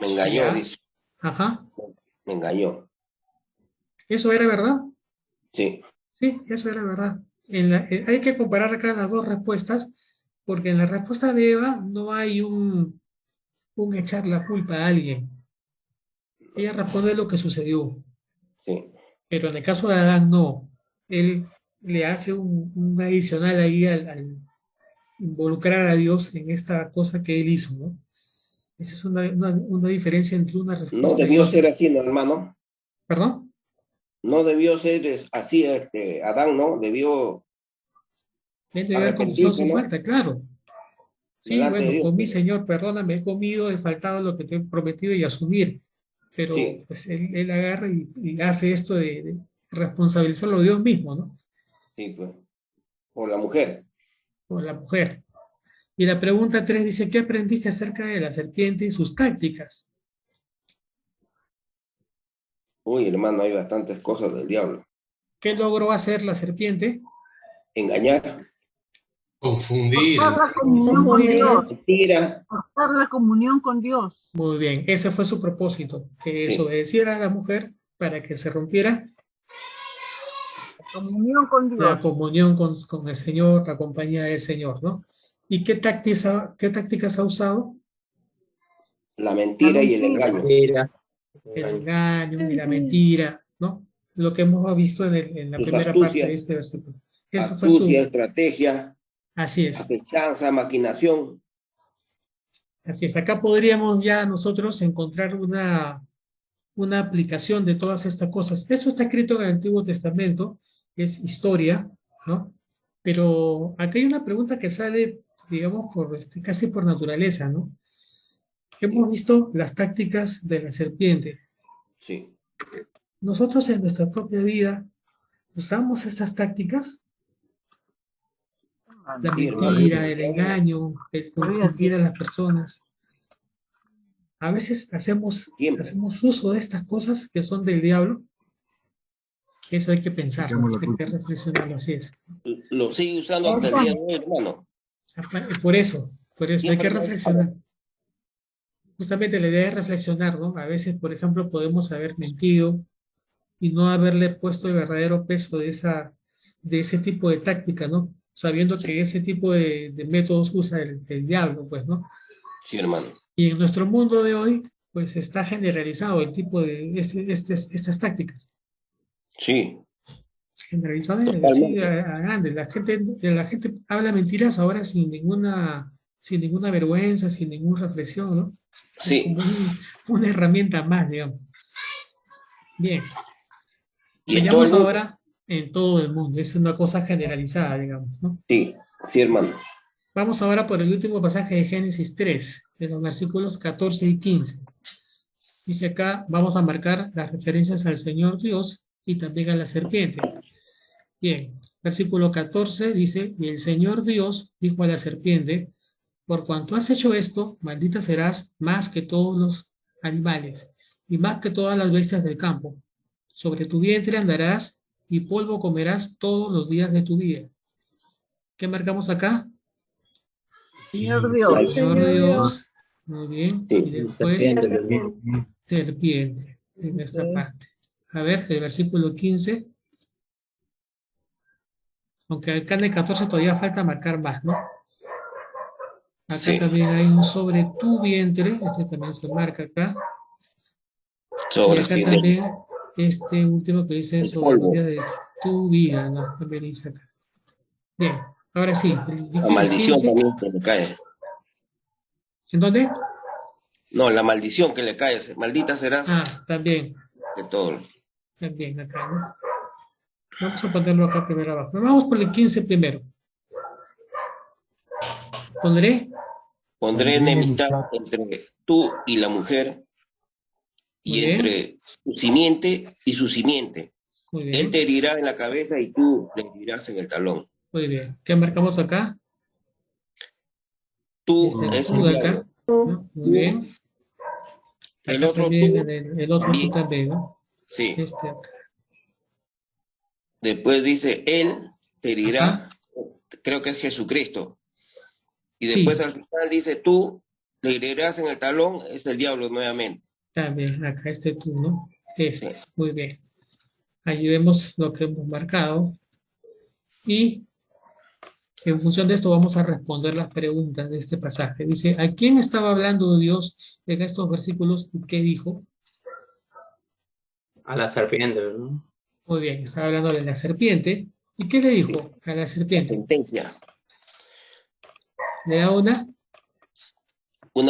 me engañó, ¿Ya? dice. Ajá. Me engañó. ¿Eso era verdad? Sí. Sí, eso era verdad. Hay que comparar acá las dos respuestas, porque en la respuesta de Eva no hay un echar la culpa a alguien. Ella responde lo que sucedió. Sí. Pero en el caso de Adán no. Él le hace un adicional ahí al involucrar a Dios en esta cosa que él hizo, ¿no? Esa es una diferencia entre una respuesta No debió y otra. ser así, ¿no, hermano? ¿Perdón? No debió ser así, Adán, ¿no? Debió Él debe haber confesado arrepentirse, su ¿no? falta, claro. Sí, Delante de bueno, Dios, comí, pero- Señor, perdóname, he comido, he faltado lo que te he prometido y asumir. Pero Sí. pues, él agarra y hace esto de responsabilizarlo a Dios mismo, ¿no? Sí, pues. Por la mujer. Por la mujer. Y la pregunta 3 dice, ¿qué aprendiste acerca de la serpiente y sus tácticas? Uy, hermano, hay bastantes cosas del diablo. ¿Qué logró hacer la serpiente? Engañar, Confundir. Cortar la comunión con Dios. mentira, Cortar la comunión con Dios. Muy bien, ese fue su propósito, que Sí. desobedeciera a la mujer para que se rompiera Comunión con Dios. la comunión con el Señor, la compañía del Señor, ¿no? ¿Y qué tácticas ha usado? la mentira y el mentira. engaño. Mira. El engaño y la mentira, ¿no? Lo que hemos visto en la Sus primera parte astucias. de este versículo. Eso fue Astucia, estrategia, así es. acechanza, maquinación. Así es. Acá podríamos ya nosotros encontrar una aplicación de todas estas cosas. Esto está escrito en el Antiguo Testamento, es historia, ¿no? Pero aquí hay una pregunta que sale, digamos, casi por naturaleza, ¿no? Hemos visto las tácticas de la serpiente. Sí. Nosotros en nuestra propia vida usamos estas tácticas, la Sí, hermano. mentira, el engaño, el confundir a las personas. A veces hacemos uso de estas cosas que son del diablo. Eso hay que pensarlo, hay que reflexionarlo, así es. Lo sigue usando hasta el día de hoy, hermano. Por eso hay Siempre que lo ha reflexionar. Justamente la idea es reflexionar, ¿no? A veces, por ejemplo, podemos haber mentido y no haberle puesto el verdadero peso de ese tipo de táctica, ¿no? Sabiendo que ese tipo de métodos usa el diablo, pues, ¿no? Sí, hermano. Y en nuestro mundo de hoy, pues está generalizado el tipo de estas tácticas. Sí. Generalizado, sí, a grande. La gente habla mentiras ahora sin ninguna vergüenza, sin ninguna reflexión, ¿no? Sí. Como una herramienta más, digamos. Bien. Y vayamos ahora en todo el mundo. Es una cosa generalizada, digamos, ¿no? Sí, sí, hermano. Vamos ahora por el último pasaje de Génesis 3, de los versículos 14 y 15. Dice acá, vamos a marcar las referencias al Señor Dios y también a la serpiente. Bien, versículo 14 dice, y el Señor Dios dijo a la serpiente, por cuanto has hecho esto, maldita serás más que todos los animales y más que todas las bestias del campo. Sobre tu vientre andarás y polvo comerás todos los días de tu vida. ¿Qué marcamos acá? Señor Dios. Señor Dios. Muy bien. Sí. Y después serpiente en esta parte. A ver, el versículo 15. Aunque acá en el 14 todavía falta marcar más, ¿no? Acá también hay un sobre tu vientre, este también se marca acá. Sobre y acá también este último que dice sobre los días de tu vida, ¿no? También dice acá. Bien, ahora sí. La maldición también que le cae. ¿En dónde? No, la maldición que le cae. Maldita serás. Ah, también. De todo. También acá, ¿no? Vamos a ponerlo acá primero abajo. Vamos por el 15 primero. Pondré enemistad entre tú y la mujer y entre tu simiente y su simiente. Él te herirá en la cabeza y tú le herirás en el talón. Muy bien. ¿Qué marcamos acá? Tú es el diablo. ¿No? Muy bien. El otro también, el otro tú también, ¿no? Sí. Acá. Después dice, él te herirá, creo que es Jesucristo. Y después al final dice, tú le herirás en el talón, es el diablo nuevamente. También, acá tú, ¿no? Muy bien. Ahí vemos lo que hemos marcado. Y en función de esto vamos a responder las preguntas de este pasaje. Dice, ¿a quién estaba hablando Dios en estos versículos y qué dijo? A la serpiente, ¿no? Muy bien, estaba hablando de la serpiente. ¿Y qué le dijo a la La serpiente? sentencia, Le da una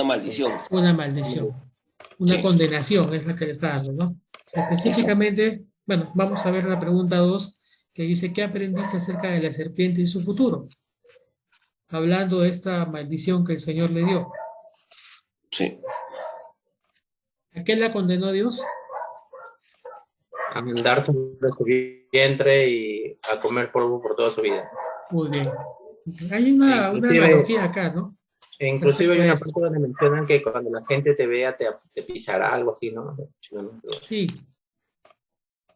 maldición. maldición. Una Sí. condenación es la que le está dando, ¿no? Específicamente, bueno, vamos a ver la pregunta 2, que dice, ¿qué aprendiste acerca de la serpiente y su futuro? Hablando de esta maldición que el Señor le dio. Sí. ¿A qué la condenó Dios? A andar sobre su vientre y a comer polvo por toda su vida. Muy bien. Hay una analogía acá, ¿no? Inclusive hay una Perfecto. parte donde mencionan que cuando la gente te vea te pisará, algo así, ¿no? Sí.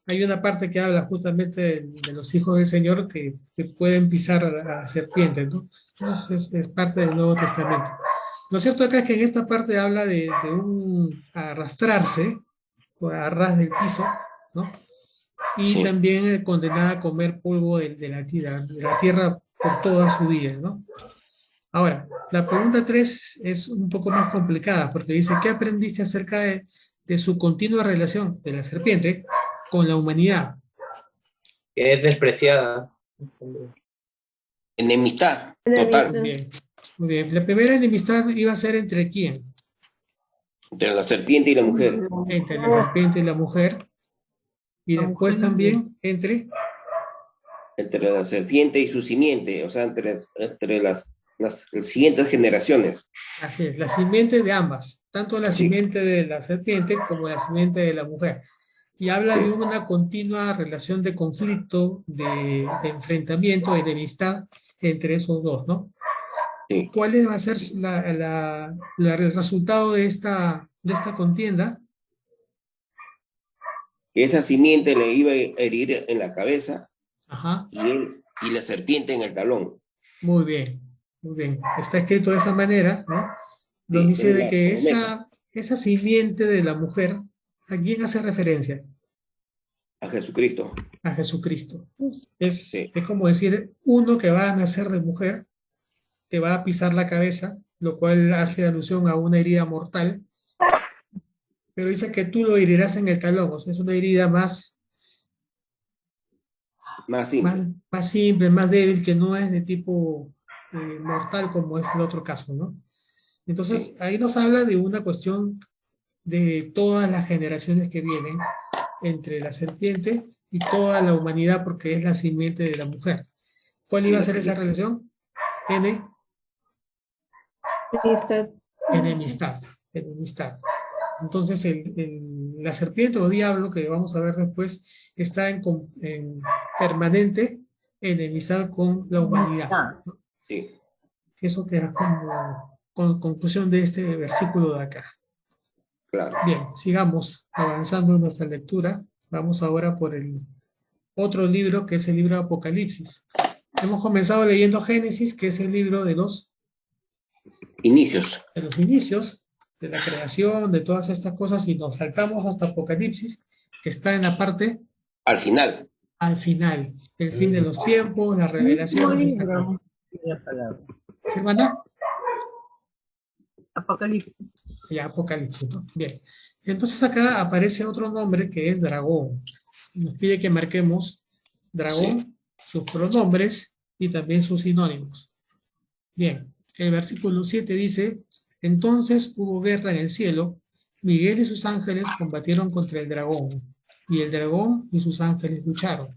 Hay una parte que habla justamente de los hijos del Señor que pueden pisar a la serpiente, ¿no? Entonces es parte del Nuevo Testamento. Lo cierto acá es que en esta parte habla de un arrastrarse, o a ras del piso, ¿no? Y Sí. también condenada a comer polvo de la tierra por toda su vida, ¿no? Ahora, la pregunta 3 es un poco más complicada, porque dice, ¿qué aprendiste acerca de su continua relación de la serpiente con la humanidad? Que es despreciada. Enemistad total Muy bien, muy bien. La primera enemistad iba a ser ¿entre quién? entre la serpiente y la mujer. Entre la serpiente y la mujer. Y después también entre la serpiente y su simiente, o sea, entre las siguientes generaciones. así es, la simiente de ambas, tanto la Sí. simiente de la serpiente como la simiente de la mujer. Y habla de una continua relación de conflicto, de enfrentamiento, de enemistad entre esos dos, ¿no? Sí. ¿Cuál va a ser el resultado de esta contienda? Esa simiente le iba a herir en la cabeza Ajá, y la serpiente en el talón. muy bien, muy bien. Está escrito de esa manera, ¿no? Donde Sí, dice es de la que promesa. esa simiente de la mujer, ¿a quién hace referencia? A Jesucristo. A Jesucristo. Es Sí. como decir, uno que va a nacer de mujer, te va a pisar la cabeza, lo cual hace alusión a una herida mortal, pero dice que tú lo herirás en el talón, o sea, es una herida más Simple. más simple, más débil, que no es de tipo mortal como es el otro caso, ¿no? Entonces, Sí. ahí nos habla de una cuestión de todas las generaciones que vienen entre la serpiente y toda la humanidad, porque es la simiente de la mujer. ¿Cuál Sí, iba a la ser esa simiente. relación? Enemistad. Entonces, la serpiente o diablo, que vamos a ver después, está en permanente enemistad con la humanidad. Sí. Eso queda como conclusión de este versículo de acá. Claro. Bien, sigamos avanzando en nuestra lectura. Vamos ahora por el otro libro, que es el libro de Apocalipsis. Hemos comenzado leyendo Génesis, que es el libro de los inicios, de la creación, de todas estas cosas, y nos saltamos hasta Apocalipsis, que está en la parte al final, el fin de los tiempos, la revelación. ¿Hermana? Apocalipsis. Ya, Apocalipsis, ¿no? Bien. Entonces acá aparece otro nombre que es dragón. Nos pide que marquemos dragón, sus pronombres y también sus sinónimos. Bien, el versículo 7 dice, entonces hubo guerra en el cielo, Miguel y sus ángeles combatieron contra el dragón, y el dragón y sus ángeles lucharon.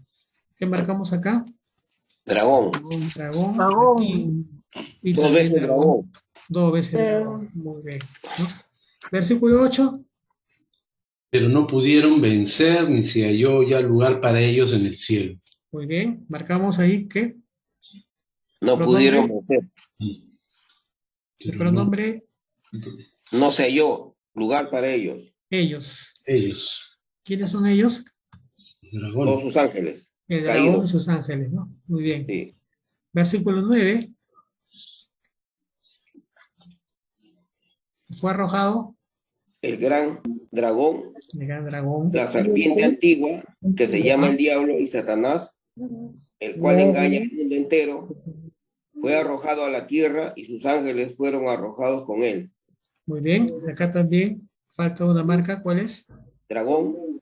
¿Qué marcamos acá? Dragón. Y dos veces dragón. Dos veces dragón. Muy bien, ¿no? Versículo 8. Pero no pudieron vencer, ni se halló ya lugar para ellos en el cielo. Muy bien, marcamos ahí que no pudieron vencer. El pronombre no se halló lugar para ellos. Ellos. ¿Quiénes son ellos? El dragón. Todos sus ángeles. El dragón y sus ángeles, ¿no? Muy bien. Sí. Versículo 9. Fue arrojado el gran dragón, la serpiente antigua, que se llama el diablo y Satanás, el cual engaña al mundo entero, fue arrojado a la tierra y sus ángeles fueron arrojados con él. Muy bien, acá también falta una marca, ¿cuál es? Dragón,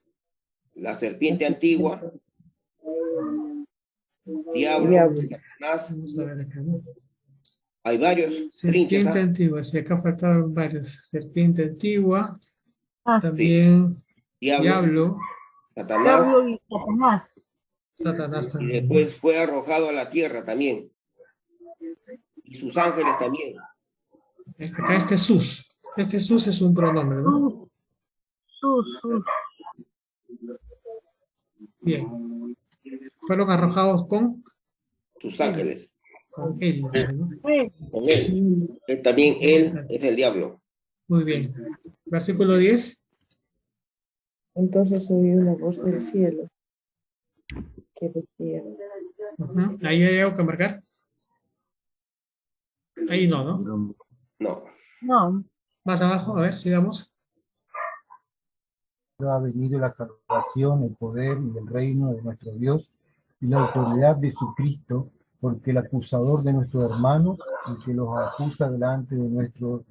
la serpiente antigua, diablo, Satanás. Vamos a ver acá, ¿no? Hay varios Serpiente trinches. antigua, sí, acá faltaban varios. Serpiente antigua, Ah, también Diablo, diablo, Satanás, Diablo y Satanás. Satanás y también. después fue arrojado a la tierra también. Y sus ángeles también. Acá este sus. Este sus es un pronombre, ¿no? Sus. Bien. Fueron arrojados con Sus ángeles. él, ¿no? Con él. También él es el diablo. Muy bien. Versículo 10. Entonces oí una voz del cielo que decía, Ujú. Ahí hay algo que marcar. Ahí no, ¿no? No. No. Más abajo, a ver, sigamos. Ha venido la salvación, el poder y el reino de nuestro Dios y la autoridad de su Cristo, porque el acusador de nuestro hermano, el que los acusa delante de nuestro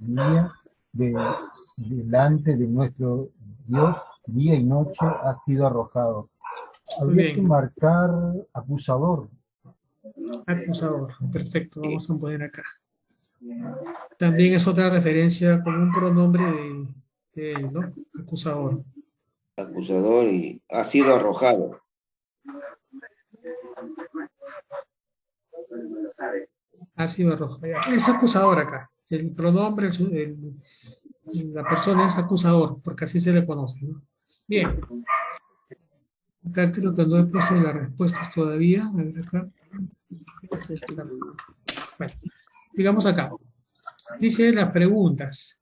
delante de nuestro Dios, día y noche, ha sido arrojado. Habría que bien. marcar acusador. Acusador. Perfecto, vamos a poner acá. También es otra referencia con un pronombre de él, ¿no? Acusador. Acusador y ha sido arrojado. Ha sido arrojado. Es acusador acá. El pronombre, la persona es acusador, porque así se le conoce, ¿no? Bien. Acá creo que no he puesto las respuestas todavía. A ver acá. Bueno, digamos acá. Dice las preguntas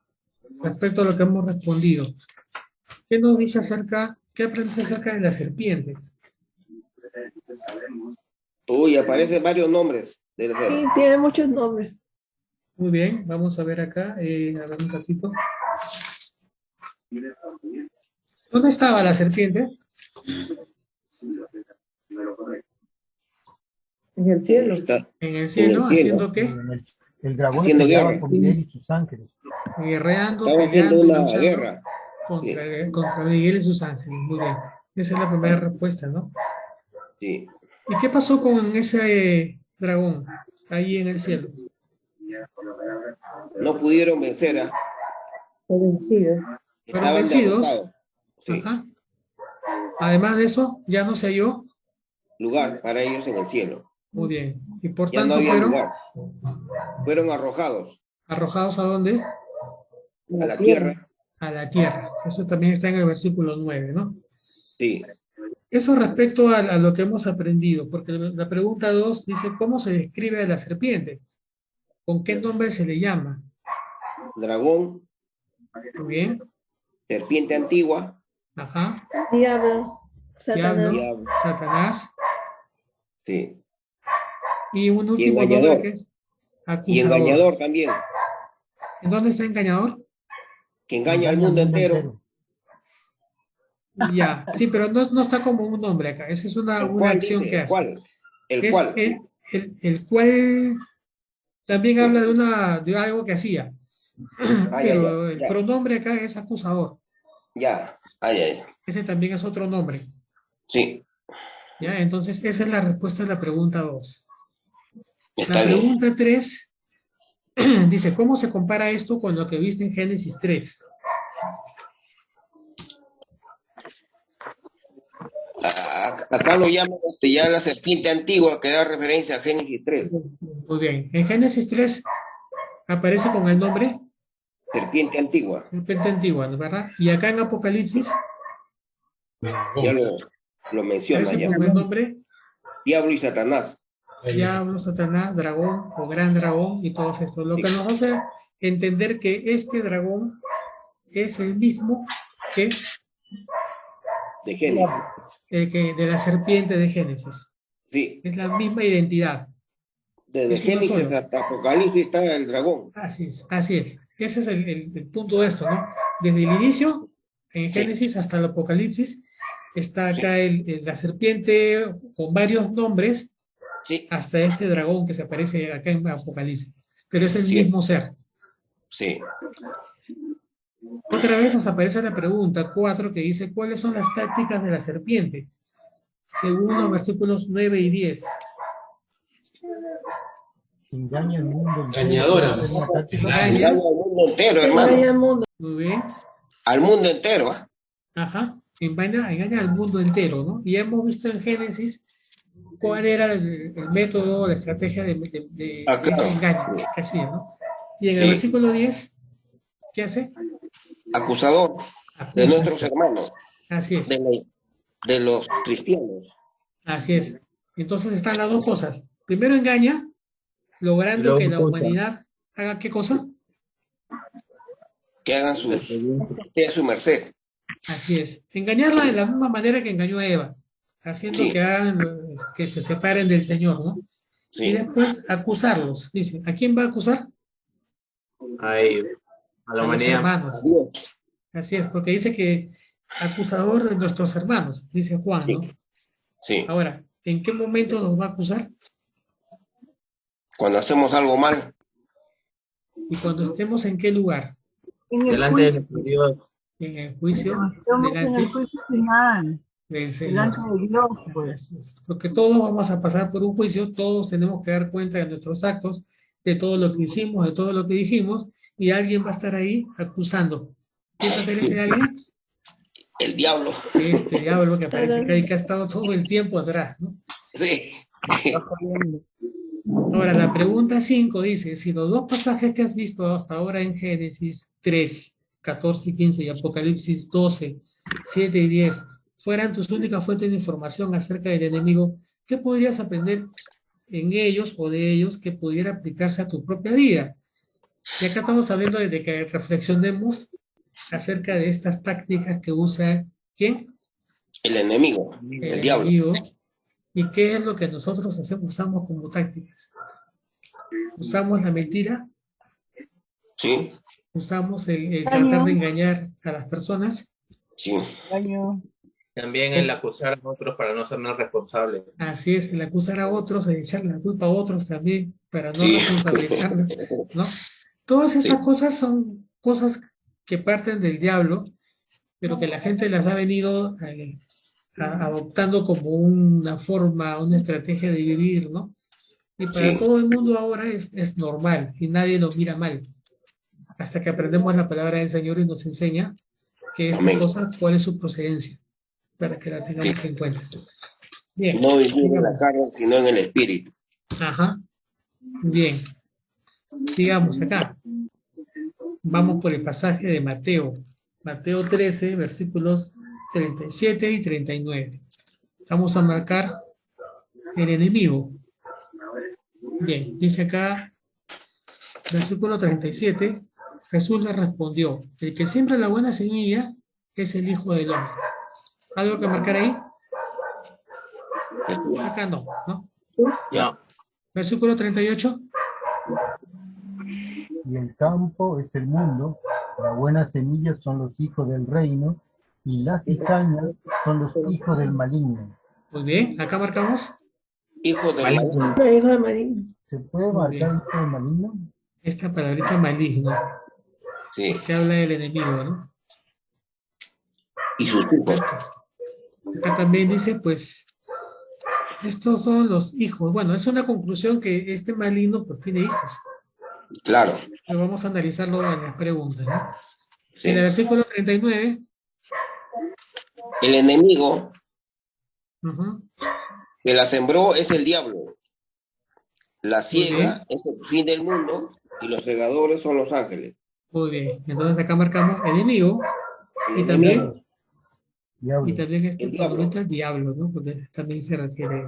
respecto a lo que hemos respondido. ¿Qué nos dice acerca, qué aprende acerca de la serpiente? Uy, aparecen varios nombres de la Sí, serpiente. tiene muchos nombres. Muy bien, vamos a ver acá, a ver un ratito. ¿Dónde estaba la serpiente? en el cielo. En el cielo, ¿haciendo qué? El dragón Haciendo peleaba guerra. con Miguel y sus ángeles. Guerreando, Estaba haciendo peleando, una luchando guerra. contra Miguel y sus ángeles. Muy bien. Esa es la primera respuesta, ¿no? Sí. ¿Y qué pasó con ese dragón ahí en el cielo? No pudieron vencer. Fue vencido. ¿Fueron Estaban vencidos? derrotados. Sí. Ajá. Además de eso, ya no se halló. Lugar para ellos en el cielo. Muy bien. Y por Ya no tanto había fueron lugar. Fueron arrojados arrojados ¿a dónde? a la tierra. A la tierra. Eso también está en el versículo 9, ¿no? Sí. Eso respecto a lo que hemos aprendido, porque la pregunta 2 dice, ¿cómo se describe a la serpiente? ¿Con qué nombre se le llama? Dragón, Muy bien. serpiente antigua, Ajá. Diablo, Satanás. diablo. Satanás. Sí. Y un último engañador. nombre que es acusador. Y engañador también, ¿En dónde está engañador? que engaña al mundo entero. Ya, sí, pero no está como un nombre acá. Esa es una cual acción dice? que hace. ¿Cuál? El Es cual. el cual también habla de algo que hacía. Pero el pronombre acá es acusador. Ya. Ese también es otro nombre. Sí. ¿Ya? Entonces, esa es la respuesta a la pregunta 2. Está La bien. pregunta 3 dice, ¿cómo se compara esto con lo que viste en Génesis 3? Acá lo llaman ya la serpiente antigua, que da referencia a Génesis 3. Muy bien. En Génesis 3 aparece con el nombre Serpiente antigua. serpiente antigua, ¿no? ¿Verdad? Y acá en Apocalipsis Ya lo menciona aparece ya. con el nombre Diablo y Satanás. Diablo, Satanás, dragón o gran dragón y todo esto. Lo que nos hace entender que este dragón es el mismo que De Génesis. de la serpiente de Génesis. Sí. Es la misma identidad. Desde Es uno Génesis solo. hasta Apocalipsis está el dragón. Así es, así es. Ese es el punto de esto, ¿no? Desde el inicio, en Génesis hasta el Apocalipsis, está acá la serpiente con varios nombres, hasta este dragón que se aparece acá en Apocalipsis. Pero es el mismo ser. Sí. Otra vez nos aparece la pregunta 4 que dice, ¿cuáles son las tácticas de la serpiente? Según los versículos 9 y 10. Engaña al mundo entero. Engañadora. Engaña al mundo entero, hermano. Muy bien. Al mundo entero. Ajá. Engaña al mundo entero, ¿no? Y hemos visto en Génesis cuál era el método, la estrategia de engaño que hacía, ¿no? Y en el versículo 10, ¿qué hace? Acusador de nuestros hermanos. Así es. De los cristianos. Así es. Entonces están las dos cosas. Primero engaña, logrando que la humanidad haga ¿qué cosa? Que hagan esté a su merced. Así es. Engañarla de la misma manera que engañó a Eva, haciendo que se separen del Señor, ¿no? Sí. Y después acusarlos. Dice, ¿a quién va a acusar? A ellos, a la humanidad. Hermanos. Así es, porque dice que acusador de nuestros hermanos, dice Juan, ¿no? Sí. Ahora, ¿en qué momento nos va a acusar? Cuando hacemos algo mal. ¿Y cuando estemos en qué lugar? Delante de Dios. En el juicio. En el juicio final. Delante de Dios, pues. Porque todos vamos a pasar por un juicio, todos tenemos que dar cuenta de nuestros actos, de todo lo que hicimos, de todo lo que dijimos, y alguien va a estar ahí acusando. ¿Quién va a ser ese alguien? El diablo. Este diablo que aparece que ha estado todo el tiempo atrás, ¿no? Sí. Ahora, la pregunta 5 dice, si los dos pasajes que has visto hasta ahora en Génesis 3, 14 y 15 y Apocalipsis 12, 7 y 10 fueran tus únicas fuentes de información acerca del enemigo, ¿qué podrías aprender en ellos o de ellos que pudiera aplicarse a tu propia vida? Y acá estamos hablando de que reflexionemos acerca de estas tácticas que usa ¿quién? El enemigo, el diablo. ¿Y qué es lo que nosotros usamos como tácticas? ¿Usamos la mentira? Sí. ¿Usamos el tratar de engañar a las personas? Sí. También el acusar a otros para no ser más responsables. Así es, el acusar a otros, el echarle la culpa a otros también para no responsabilizarlos, ¿no? Todas estas cosas son cosas que parten del diablo, pero que la gente las ha venido adoptando como una forma, una estrategia de vivir, ¿no? Y para todo el mundo ahora es normal y nadie lo mira mal. Hasta que aprendemos la palabra del Señor y nos enseña que esta cosa, cuál es su procedencia, para que la tengamos en cuenta. Bien. No vivir en la carne, sino en el espíritu. Ajá. Bien. Sigamos acá. Vamos por el pasaje de Mateo. Mateo 13, versículos 37 y 39. Vamos a marcar el enemigo. Bien, dice acá, versículo 37, Jesús le respondió, el que siembra la buena semilla es el Hijo del Hombre. ¿Algo que marcar ahí? Acá no, ¿no? Ya. Versículo 38. Y el campo es el mundo, la buena semilla son los hijos del reino, y las cizañas son los hijos del maligno. Muy bien, acá marcamos. Hijo del maligno. Hijo del maligno. ¿Se puede marcar hijo del maligno? Esta palabrita maligno. Sí. Que habla del enemigo, ¿no? Y sus hijos. Acá también dice, pues, estos son los hijos. Bueno, es una conclusión que este maligno, pues, tiene hijos. Claro. Pero vamos a analizarlo en las preguntas, ¿no? Sí. En el versículo 39. El enemigo que la sembró es el diablo. La siega es el fin del mundo y los segadores son los ángeles. Muy bien. Entonces acá marcamos enemigo y también este favorito el diablo, ¿no? Porque también se refiere a él.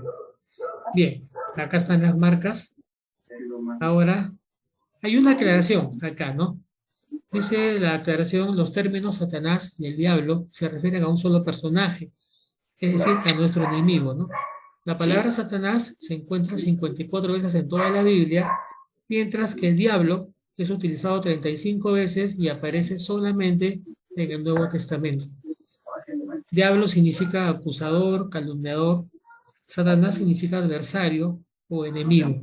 Bien, acá están las marcas. Ahora, hay una aclaración acá, ¿no? Dice la aclaración, los términos Satanás y el diablo se refieren a un solo personaje, es decir, a nuestro enemigo, ¿no? La palabra Satanás se encuentra 54 veces en toda la Biblia, mientras que el diablo es utilizado 35 veces y aparece solamente en el Nuevo Testamento. Diablo significa acusador, calumniador. Satanás significa adversario o enemigo.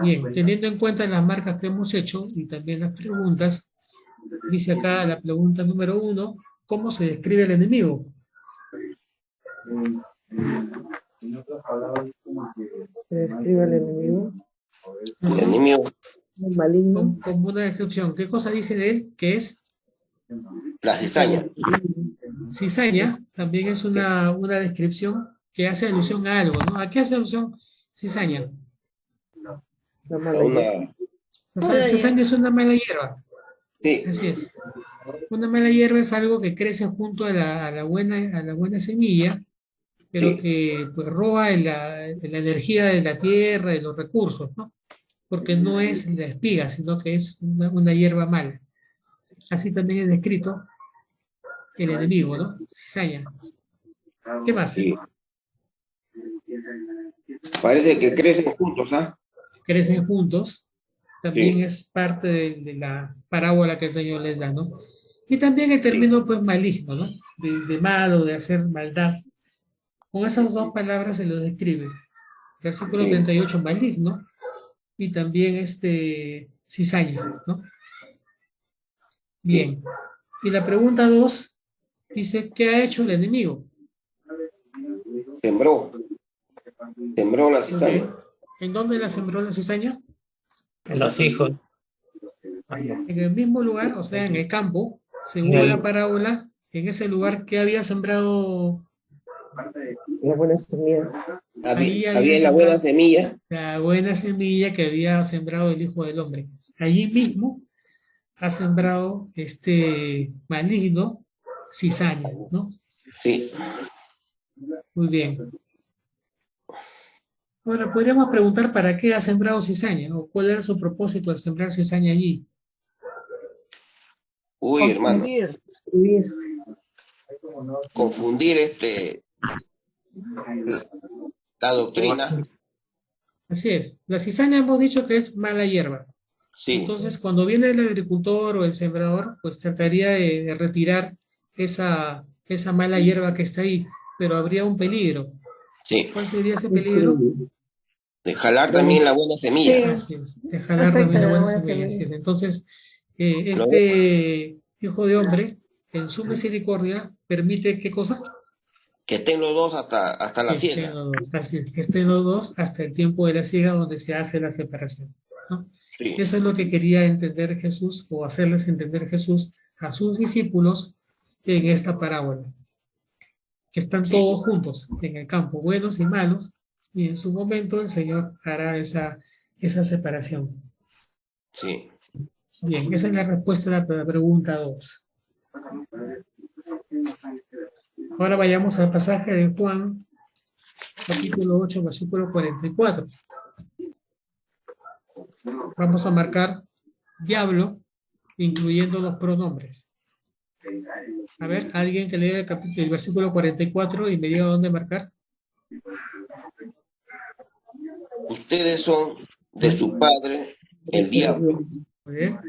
Bien, teniendo en cuenta las marcas que hemos hecho y también las preguntas, dice acá la pregunta número 1, ¿cómo se describe el enemigo? Se describe el enemigo. El enemigo. El maligno. Como una descripción. ¿Qué cosa dice de él? ¿Qué es? La cizaña. Cizaña también es una descripción que hace alusión a algo, ¿no? ¿A qué hace alusión cizaña? La mala hierba. Cizaña es una mala hierba. Sí. Así es. Una mala hierba es algo que crece junto a la buena semilla, pero que pues roba la energía de la tierra, de los recursos, ¿no? Porque no es la espiga, sino que es una hierba mala. Así también es descrito el enemigo, ¿no? Cizaña. ¿Qué más? Sí. Parece que crecen juntos, ¿ah? Crecen juntos. También es parte de la parábola que el Señor les da, ¿no? Y también el término, pues, maligno, ¿no? De malo, de hacer maldad. Con esas dos palabras se lo describe. Versículo 38, maligno, y también cizaña, ¿no? Bien. Y la pregunta 2 dice, ¿qué ha hecho el enemigo? Sembró la cizaña. ¿En dónde la sembró la cizaña? En los hijos. En el mismo lugar, o sea, en el campo, según la parábola, en ese lugar que había sembrado. La buena semilla. Había la buena semilla. La buena semilla que había sembrado el Hijo del Hombre. Allí mismo ha sembrado maligno cizaña, ¿no? Sí. Muy bien. Ahora, podríamos preguntar para qué ha sembrado cizaña, o cuál era su propósito al sembrar cizaña allí. Uy, hermano. Confundir la doctrina. Así es. La cizaña hemos dicho que es mala hierba. Sí. Entonces, cuando viene el agricultor o el sembrador, pues trataría de retirar esa mala hierba que está ahí, pero habría un peligro. Sí. ¿Cuál sería ese peligro? De jalar también la buena semilla. Así es, de jalar también la buena semilla. Así es. Entonces, Hijo de Hombre, en su misericordia, permite ¿qué cosa? Que estén los dos hasta la siega. Así es, que estén los dos hasta el tiempo de la siega donde se hace la separación, ¿no? Sí. Eso es lo que quería entender Jesús, o hacerles entender Jesús a sus discípulos en esta parábola. Que están todos juntos en el campo, buenos y malos, y en su momento el Señor hará esa separación. Sí. Bien, esa es la respuesta a la pregunta 2. Ahora vayamos al pasaje de Juan, capítulo 8, versículo 44. Vamos a marcar diablo, incluyendo los pronombres. A ver, alguien que lea el versículo 44 y me diga dónde marcar. Ustedes son de su padre, el diablo,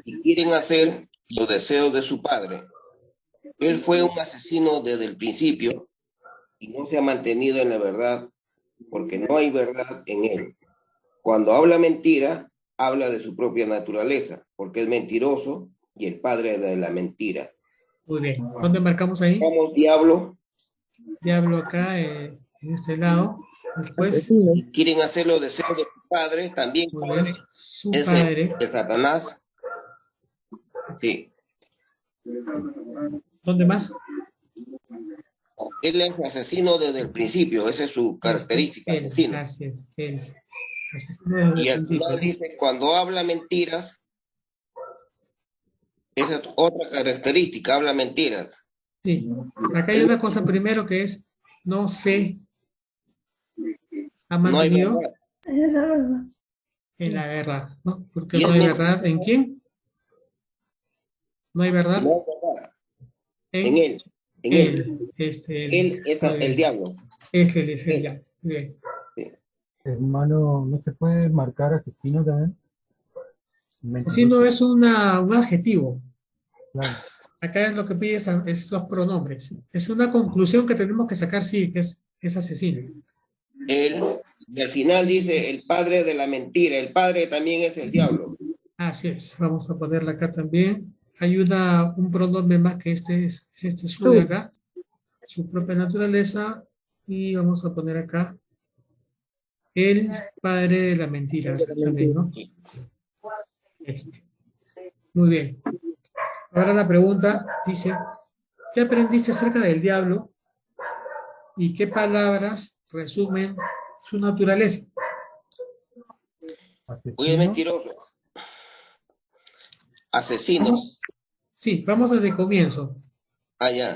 y quieren hacer los deseos de su padre. Él fue un asesino desde el principio y no se ha mantenido en la verdad, porque no hay verdad en él. Cuando habla mentira, habla de su propia naturaleza, porque es mentiroso y el padre de la mentira. Muy bien. ¿Dónde marcamos ahí? Vamos, diablo. Diablo acá, en este lado. Después. Y quieren hacer los deseos de su padre, también. Su padre. El Satanás. Sí. ¿Dónde más? Él es asesino desde el principio, esa es su característica, asesino. Así es, y al final dice, cuando habla mentiras, esa es otra característica, habla mentiras. Sí, acá hay una cosa primero que es, no se ha mantenido en la verdad, ¿no? Porque no hay verdad, ¿en quién? No hay verdad. No hay verdad. En él. En él. Él es el diablo. Él es el diablo. Bien. Sí. Hermano, ¿no se puede marcar asesino también? Asesino es un adjetivo. Claro. Acá es lo que pide es los pronombres. Es una conclusión que tenemos que sacar, sí, que es asesino. Él, y al final dice el padre de la mentira. El padre también es el diablo. Así es. Vamos a ponerla acá también. Hay un pronombre más que este es este su de acá. Su propia naturaleza. Y vamos a poner acá el padre de la mentira también, ¿no? Este. Muy bien. Ahora la pregunta dice, ¿qué aprendiste acerca del diablo y qué palabras resumen su naturaleza? Hoy es mentiroso. Asesino. Sí, vamos desde el comienzo. Allá.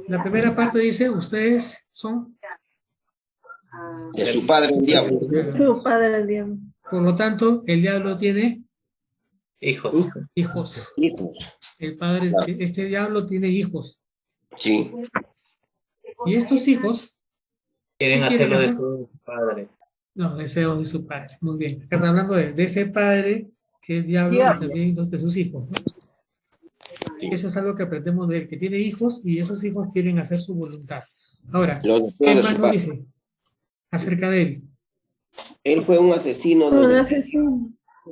La primera parte dice, ustedes son... De su padre el diablo. Su padre el diablo. Por lo tanto, el diablo tiene... Hijos. Hijos. Hijos. El padre, este diablo tiene hijos. Sí. Y estos hijos... Quieren ¿qué hacerlo de hacer? su padre. Los deseos de su padre. Muy bien. Acá está hablando de ese padre que es diablo y también de sus hijos, ¿no? Eso es algo que aprendemos de él, que tiene hijos y esos hijos quieren hacer su voluntad. Ahora, ¿qué más nos dice acerca de él? Él fue un asesino.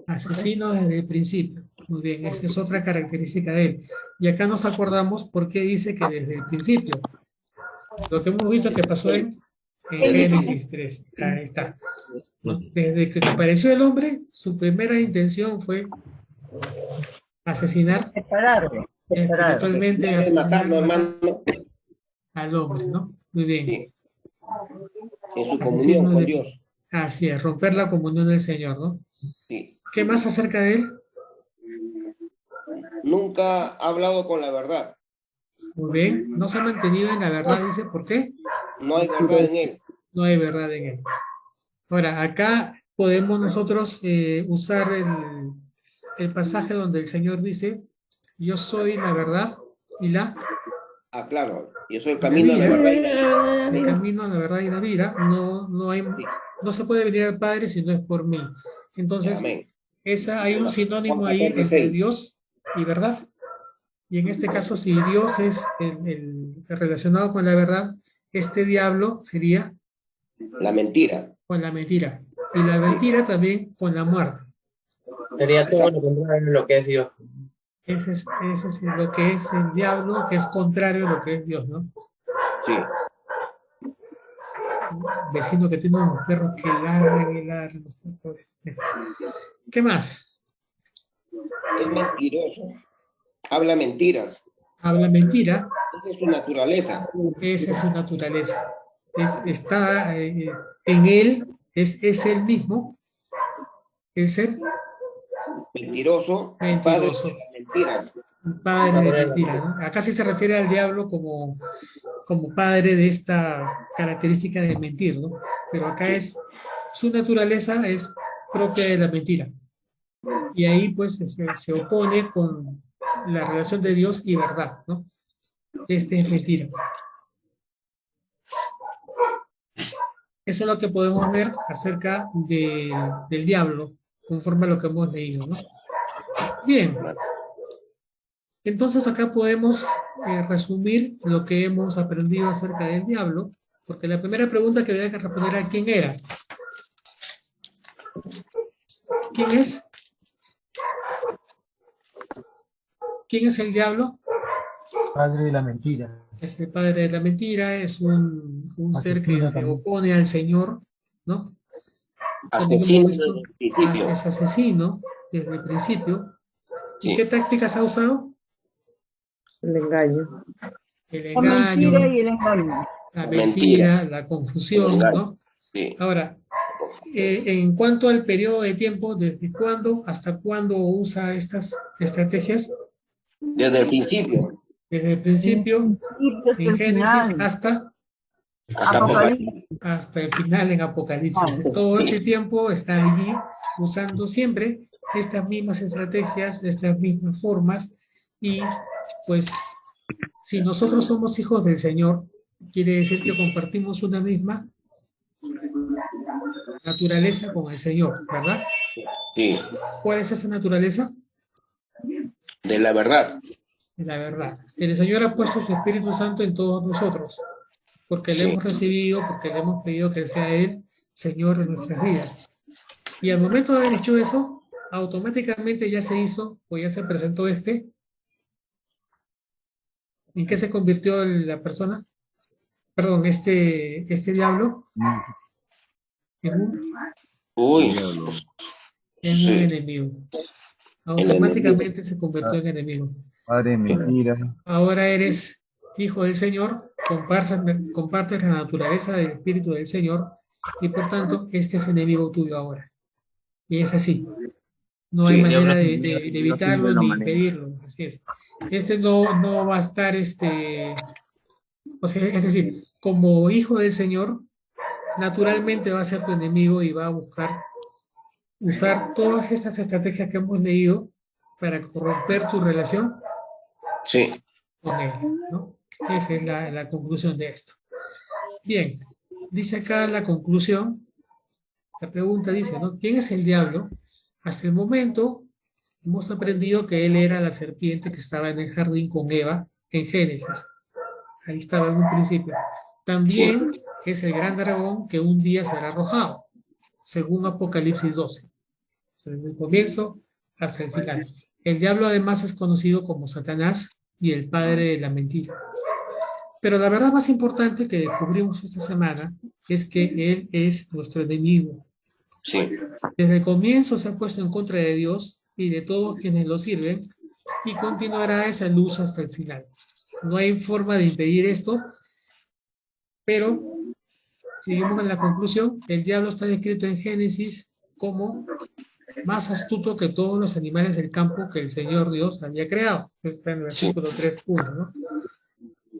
Asesino desde el principio. Muy bien, esa es otra característica de él. Y acá nos acordamos por qué dice que desde el principio. Lo que hemos visto que pasó en Génesis 3. Ahí está. Desde que apareció el hombre, su primera intención fue asesinar espiritualmente al hombre, ¿no? Muy bien. Sí. En su comunión con Dios. Así es, romper la comunión del Señor, ¿no? Sí. ¿Qué más acerca de él? Nunca ha hablado con la verdad. Muy bien, no se ha mantenido en la verdad, dice, ¿por qué? No hay verdad en él. No hay verdad en él. Ahora, acá podemos nosotros usar el pasaje donde el Señor dice, yo soy la verdad y la... Ah, claro, yo soy el camino a la verdad y la vida. El camino a la verdad y la vida, no se puede venir al Padre si no es por mí. Entonces, hay un sinónimo ahí entre Dios y verdad. Y en este caso, si Dios es el relacionado con la verdad, este diablo sería... La mentira. Con la mentira. Y la mentira también con la muerte. Sería todo lo contrario de lo que es Dios. Ese es lo que es el diablo, que es contrario a lo que es Dios, ¿no? Sí. Vecino que tiene unos perros que ladran y ladran. ¿Qué más? Es mentiroso. Habla mentiras. Habla mentira. Esa es su naturaleza. Esa es su naturaleza. Está en él, es él mismo, el ser mentiroso. Padre de las mentiras. Padre de mentira, ¿no? Acá sí se refiere al diablo como padre de esta característica de mentir, ¿no? Pero acá su naturaleza es propia de la mentira. Y ahí pues se opone con la relación de Dios y verdad, ¿no? Es mentira. Eso es lo que podemos ver acerca del diablo, conforme a lo que hemos leído, ¿no? Bien. Entonces acá podemos resumir lo que hemos aprendido acerca del diablo, porque la primera pregunta que había que responder era ¿quién era? ¿Quién es? ¿Quién es el diablo? Padre de la mentira. El padre de la mentira es un ser que se opone al Señor, ¿no? Asesino desde el principio. Es asesino desde el principio. Sí. ¿Y qué tácticas ha usado? El engaño. El engaño. La mentira y el engaño. La mentira, la confusión, ¿no? Sí. Ahora, en cuanto al periodo de tiempo, ¿desde cuándo hasta cuándo usa estas estrategias? Desde el principio. Desde el principio, en Génesis, hasta el final en Apocalipsis. Todo ese tiempo está allí usando siempre estas mismas estrategias, estas mismas formas, y pues si nosotros somos hijos del Señor, quiere decir que compartimos una misma naturaleza con el Señor, ¿verdad? Sí. ¿Cuál es esa naturaleza? de la verdad. De la verdad. El Señor ha puesto su Espíritu Santo en todos nosotros, porque le hemos recibido, porque le hemos pedido que sea Él Señor de nuestras vidas. Y al momento de haber hecho eso, automáticamente ya se hizo, o ya se presentó ¿en qué se convirtió la persona? Perdón, este diablo. En un enemigo. Automáticamente se convirtió en enemigo. Padre, mentira. Ahora eres hijo del Señor, compartes la naturaleza del Espíritu del Señor, y por tanto, este es enemigo tuyo ahora. Y es así. No hay manera de evitarlo ni impedirlo. Así es. No va a estar, o sea, es decir, como hijo del Señor, naturalmente va a ser tu enemigo y va a buscar usar todas estas estrategias que hemos leído para corromper tu relación con él, ¿no? Esa es la conclusión de esto. Bien, dice acá la conclusión, la pregunta dice, ¿no? ¿Quién es el diablo? Hasta el momento hemos aprendido que él era la serpiente que estaba en el jardín con Eva en Génesis. Ahí estaba en un principio. También es el gran dragón que un día será arrojado, según Apocalipsis 12. Desde el comienzo hasta el final. El diablo además es conocido como Satanás y el padre de la mentira. Pero la verdad más importante que descubrimos esta semana es que él es nuestro enemigo. Desde el comienzo se ha puesto en contra de Dios y de todos quienes lo sirven, y continuará esa luz hasta el final. No hay forma de impedir esto, pero seguimos en la conclusión. El diablo está descrito en Génesis como más astuto que todos los animales del campo que el Señor Dios había creado. Está en el versículo 3.1, ¿no?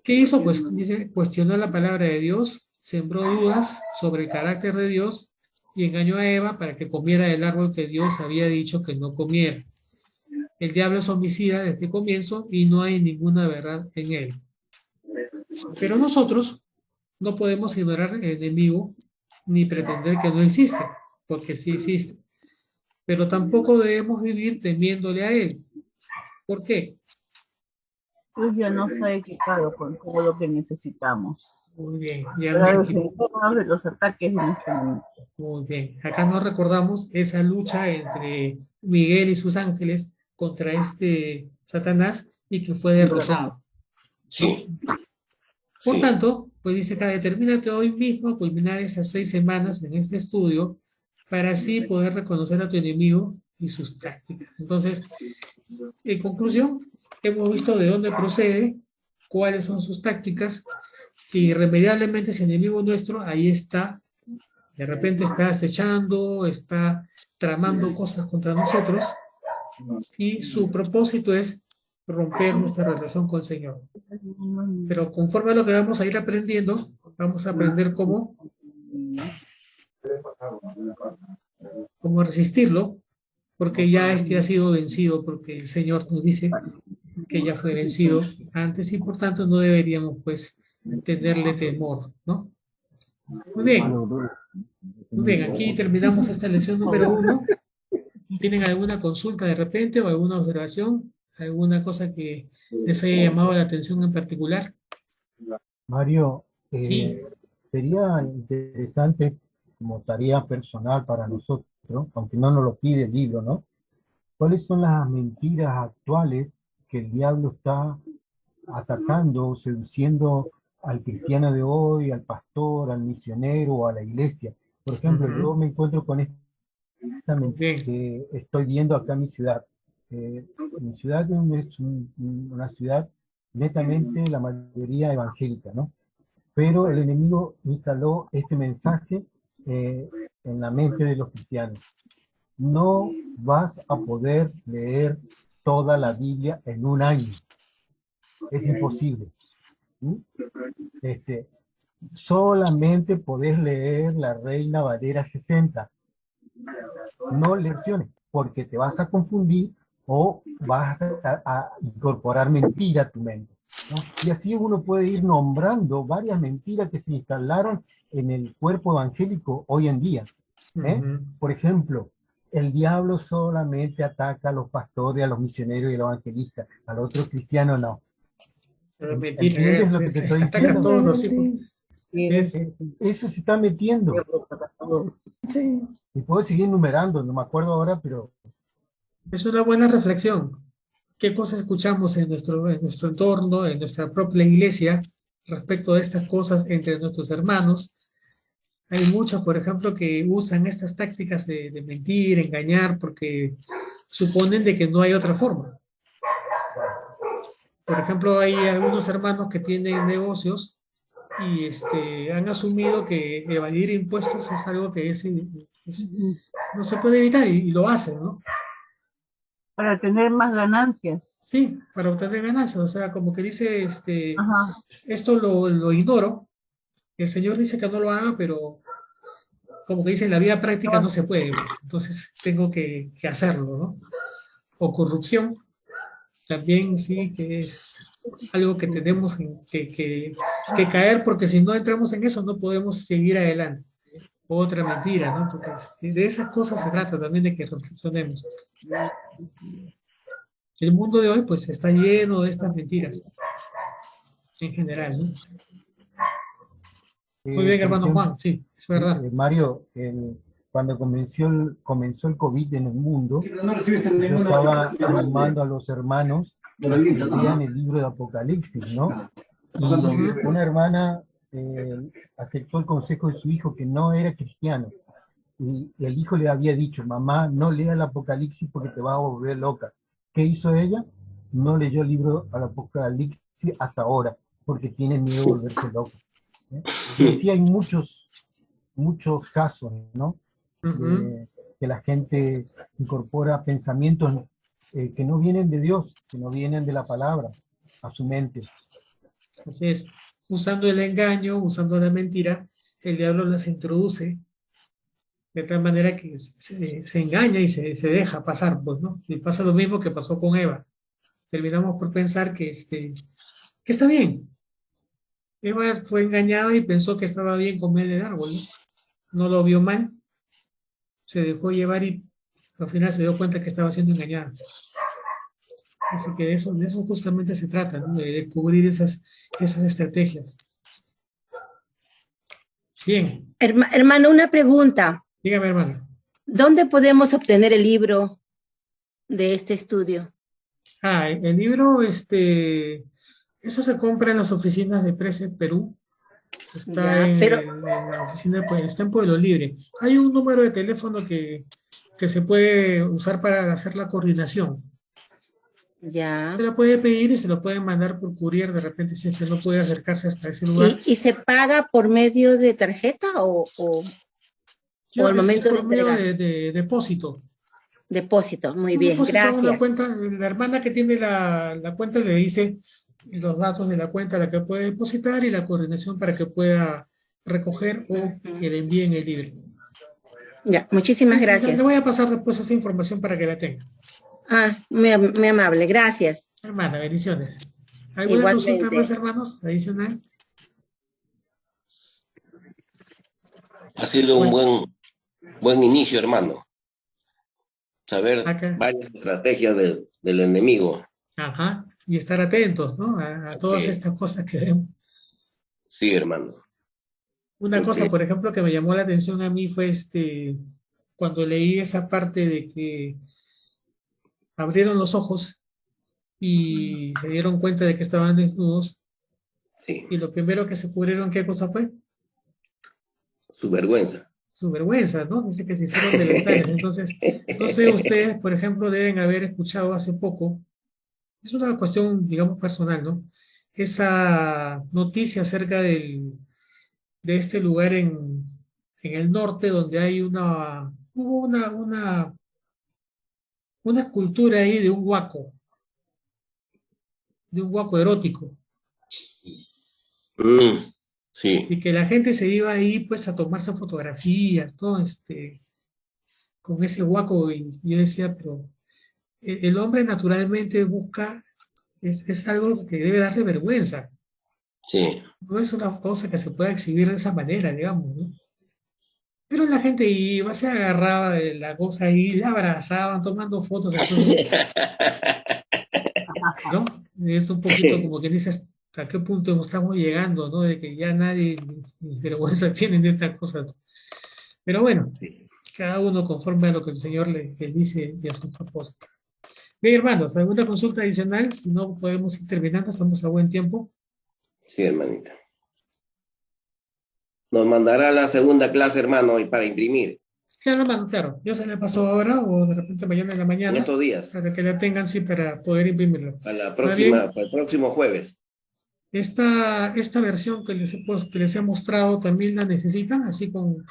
¿Qué hizo? Pues dice, cuestionó la palabra de Dios, sembró dudas sobre el carácter de Dios y engañó a Eva para que comiera del árbol que Dios había dicho que no comiera. El diablo es homicida desde el comienzo y no hay ninguna verdad en él. Pero nosotros no podemos ignorar el enemigo ni pretender que no existe, porque sí existe. Pero tampoco debemos vivir temiéndole a él. ¿Por qué? Pues ya nos ha equipado con todo lo que necesitamos. Muy bien. Para defendernos de los ataques de nuestro enemigo. Muy bien. Acá nos recordamos esa lucha entre Miguel y sus ángeles contra este Satanás y que fue derrotado. Por tanto, pues dice acá, determínate hoy mismo a culminar esas 6 semanas en este estudio para así poder reconocer a tu enemigo y sus tácticas. Entonces, en conclusión, hemos visto de dónde procede, cuáles son sus tácticas, que irremediablemente ese enemigo nuestro ahí está, de repente está acechando, está tramando cosas contra nosotros, y su propósito es romper nuestra relación con el Señor. Pero conforme a lo que vamos a ir aprendiendo, vamos a aprender cómo resistirlo, porque ya ha sido vencido, porque el Señor nos dice que ya fue vencido antes y por tanto no deberíamos pues tenerle temor, ¿no? Muy bien. Muy bien, aquí terminamos esta lección número 1. ¿Tienen alguna consulta de repente o alguna observación? ¿Alguna cosa que les haya llamado la atención en particular? Mario, sería interesante como tarea personal para nosotros, aunque no nos lo pide el libro, ¿no? ¿Cuáles son las mentiras actuales que el diablo está atacando, seduciendo al cristiano de hoy, al pastor, al misionero o a la iglesia? Por ejemplo, yo me encuentro con esta mentira que estoy viendo acá en mi ciudad. Mi ciudad es una ciudad netamente la mayoría evangélica, ¿no? Pero el enemigo instaló este mensaje en la mente de los cristianos. No vas a poder leer toda la Biblia en un año. Es imposible. Solamente podés leer la Reina Valera 60. No lecciones, porque te vas a confundir o vas a incorporar mentira a tu mente, ¿no? Y así uno puede ir nombrando varias mentiras que se instalaron en el cuerpo evangélico hoy en día. Por ejemplo, el diablo solamente ataca a los pastores, a los misioneros y a los evangelistas, al otro cristiano no. Mentira, ¿Entiendes lo que te estoy ataca a diciendo? todos los hijos. Eso se está metiendo. Sí. Y puedo seguir numerando, no me acuerdo ahora, pero... Es una buena reflexión. ¿Qué cosas escuchamos en nuestro entorno, en nuestra propia iglesia, respecto de estas cosas entre nuestros hermanos? Hay muchos, por ejemplo, que usan estas tácticas de mentir, engañar, porque suponen de que no hay otra forma. Por ejemplo, hay algunos hermanos que tienen negocios y han asumido que evadir impuestos es algo que no se puede evitar y lo hacen, ¿no? Para tener más ganancias. Sí, para obtener ganancias. O sea, como que dice, Ajá. esto lo ignoro. El Señor dice que no lo haga, pero como que dice, en la vida práctica no se puede. Entonces tengo que hacerlo, ¿no? O corrupción. También sí que es algo que tenemos que caer, porque si no entramos en eso no podemos seguir adelante. Otra mentira, ¿no? Entonces, de esas cosas se trata también, de que reflexionemos. El mundo de hoy pues está lleno de estas mentiras, en general, ¿no? Muy bien, hermano Juan, sí, es verdad. Mario, cuando comenzó el COVID en el mundo, yo estaba animando a los hermanos que leían el libro de Apocalipsis, ¿no? Y una hermana aceptó el consejo de su hijo, que no era cristiano, y el hijo le había dicho: mamá, no lea el Apocalipsis porque te vas a volver loca. ¿Qué hizo ella? No leyó el libro del Apocalipsis hasta ahora, porque tiene miedo de volverse loca. Y así hay muchos casos, ¿no? Que la gente incorpora pensamientos que no vienen de Dios, que no vienen de la palabra, a su mente. Así es. Usando el engaño, usando la mentira, el diablo las introduce de tal manera que se engaña y se deja pasar, pues, ¿no? Y pasa lo mismo que pasó con Eva. Terminamos por pensar que está bien. Eva fue engañada y pensó que estaba bien comer el árbol, ¿no? No lo vio mal, se dejó llevar y al final se dio cuenta que estaba siendo engañada. Así que de eso justamente se trata, ¿no? De descubrir esas estrategias. Bien. Hermano, una pregunta. Dígame, hermano. ¿Dónde podemos obtener el libro de este estudio? El libro, eso se compra en las oficinas de Prece Perú. Está en la oficina, está en Pueblo Libre. Hay un número de teléfono que se puede usar para hacer la coordinación. Ya. Se lo puede pedir y se lo pueden mandar por courier de repente, si es que no puede acercarse hasta ese lugar. ¿Y se paga por medio de tarjeta o al momento de entregar? De depósito. Depósito, muy bien, gracias. Una cuenta, la hermana que tiene la cuenta le dice los datos de la cuenta a la que puede depositar y la coordinación para que pueda recoger o que le envíen el libro. Ya, muchísimas gracias. Le voy a pasar después esa información para que la tenga. Muy amable, gracias. Hermana, bendiciones. ¿Alguna consulta más, hermanos, adicional? Ha sido un buen inicio, hermano. Saber varias estrategias del enemigo. Ajá, y estar atentos, ¿no? A todas estas cosas que vemos. Sí, hermano. Una cosa, por ejemplo, que me llamó la atención a mí fue cuando leí esa parte de que abrieron los ojos y se dieron cuenta de que estaban desnudos. Sí. Y lo primero que se cubrieron, ¿qué cosa fue? Su vergüenza. Su vergüenza, ¿no? Dice que se hicieron delantales. Entonces, no sé, ustedes, por ejemplo, deben haber escuchado hace poco, es una cuestión, digamos, personal, ¿no? Esa noticia acerca de este lugar en el norte donde hay hubo una escultura ahí de un huaco erótico. Sí. Y que la gente se iba ahí pues a tomarse fotografías, todo con ese huaco, y yo decía, pero el hombre naturalmente busca, es algo que debe darle vergüenza. Sí. No es una cosa que se pueda exhibir de esa manera, digamos, ¿no? Pero la gente iba, se agarraba de la cosa ahí, la abrazaban, tomando fotos. Entonces, ¿no? Es un poquito como que dices, ¿hasta qué punto estamos llegando, no? De que ya nadie ni vergüenza tienen de estas cosas. Pero bueno, cada uno conforme a lo que el Señor le dice y a su propósito. Bien, hermanos, ¿alguna consulta adicional? Si no, podemos ir terminando, estamos a buen tiempo. Sí, hermanita. Nos mandará la segunda clase, hermano, y para imprimir. Claro, hermano, claro. Yo se le pasó ahora o de repente mañana en la mañana. En estos días. Para que la tengan, sí, para poder imprimirlo. Para el próximo jueves. Esta versión que les he mostrado también la necesitan, así con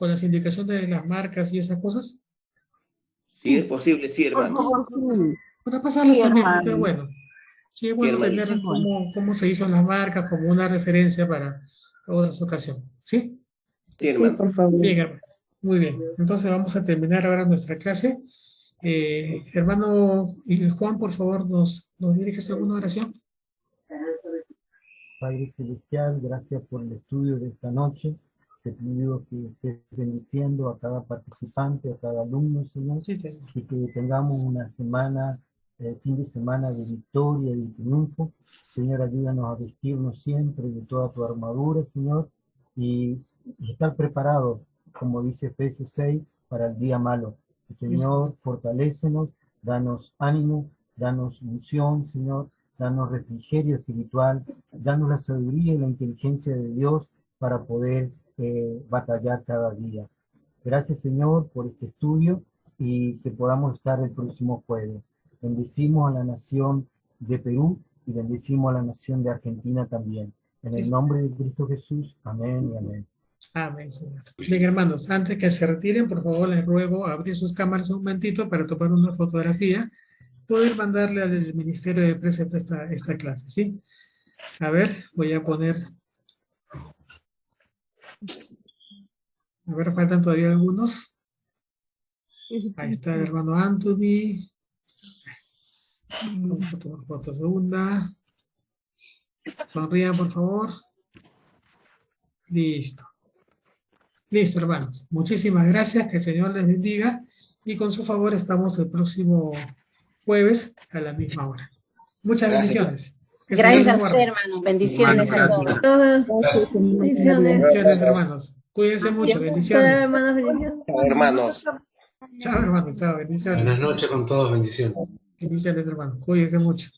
las indicaciones de las marcas y esas cosas. Sí, es posible, sí, hermano. Para pasarlas Sí, también, hermano. porque bueno, sí es bueno Sí, tener cómo se hizo las marcas como una referencia para otras ocasiones. ¿Sí? Sí, hermano. Sí, por favor. Bien, hermano. Muy bien. Entonces vamos a terminar ahora nuestra clase. Hermano Juan, por favor, nos diriges alguna oración. Padre Celestial, gracias por el estudio de esta noche. Te pido que estés bendiciendo a cada participante, a cada alumno, Señor, Sí, señor. y que tengamos una semana, fin de semana de victoria y de triunfo. Señor, ayúdanos a vestirnos siempre de toda tu armadura, Señor, y estar preparados, como dice Efesios 6, para el día malo. Señor, fortalécenos, danos ánimo, danos unción, Señor, danos refrigerio espiritual, danos la sabiduría y la inteligencia de Dios para poder batallar cada día. Gracias, Señor, por este estudio y que podamos estar el próximo jueves. Bendecimos a la nación de Perú y bendecimos a la nación de Argentina también. En el nombre de Cristo Jesús, amén y amén. Amén, Señor. Bien, hermanos, antes que se retiren, por favor, les ruego abrir sus cámaras un momentito para tomar una fotografía, poder mandarle al Ministerio de Precepto esta clase, ¿sí? A ver, voy a poner... A ver, faltan todavía algunos. Ahí está el hermano Anthony. Vamos a tomar foto segunda. Sonrían, por favor. Listo. Listo, hermanos. Muchísimas gracias. Que el Señor les bendiga. Y con su favor estamos el próximo jueves a la misma hora. Muchas bendiciones. Gracias a usted, hermano. Bendiciones a todos. Bendiciones, hermanos. Cuídense mucho. Bendiciones. Chao, hermanos. Chao, hermanos. Chao. Bendiciones. Buenas noches con todos. Bendiciones. Bendiciones, hermanos. Cuídense mucho.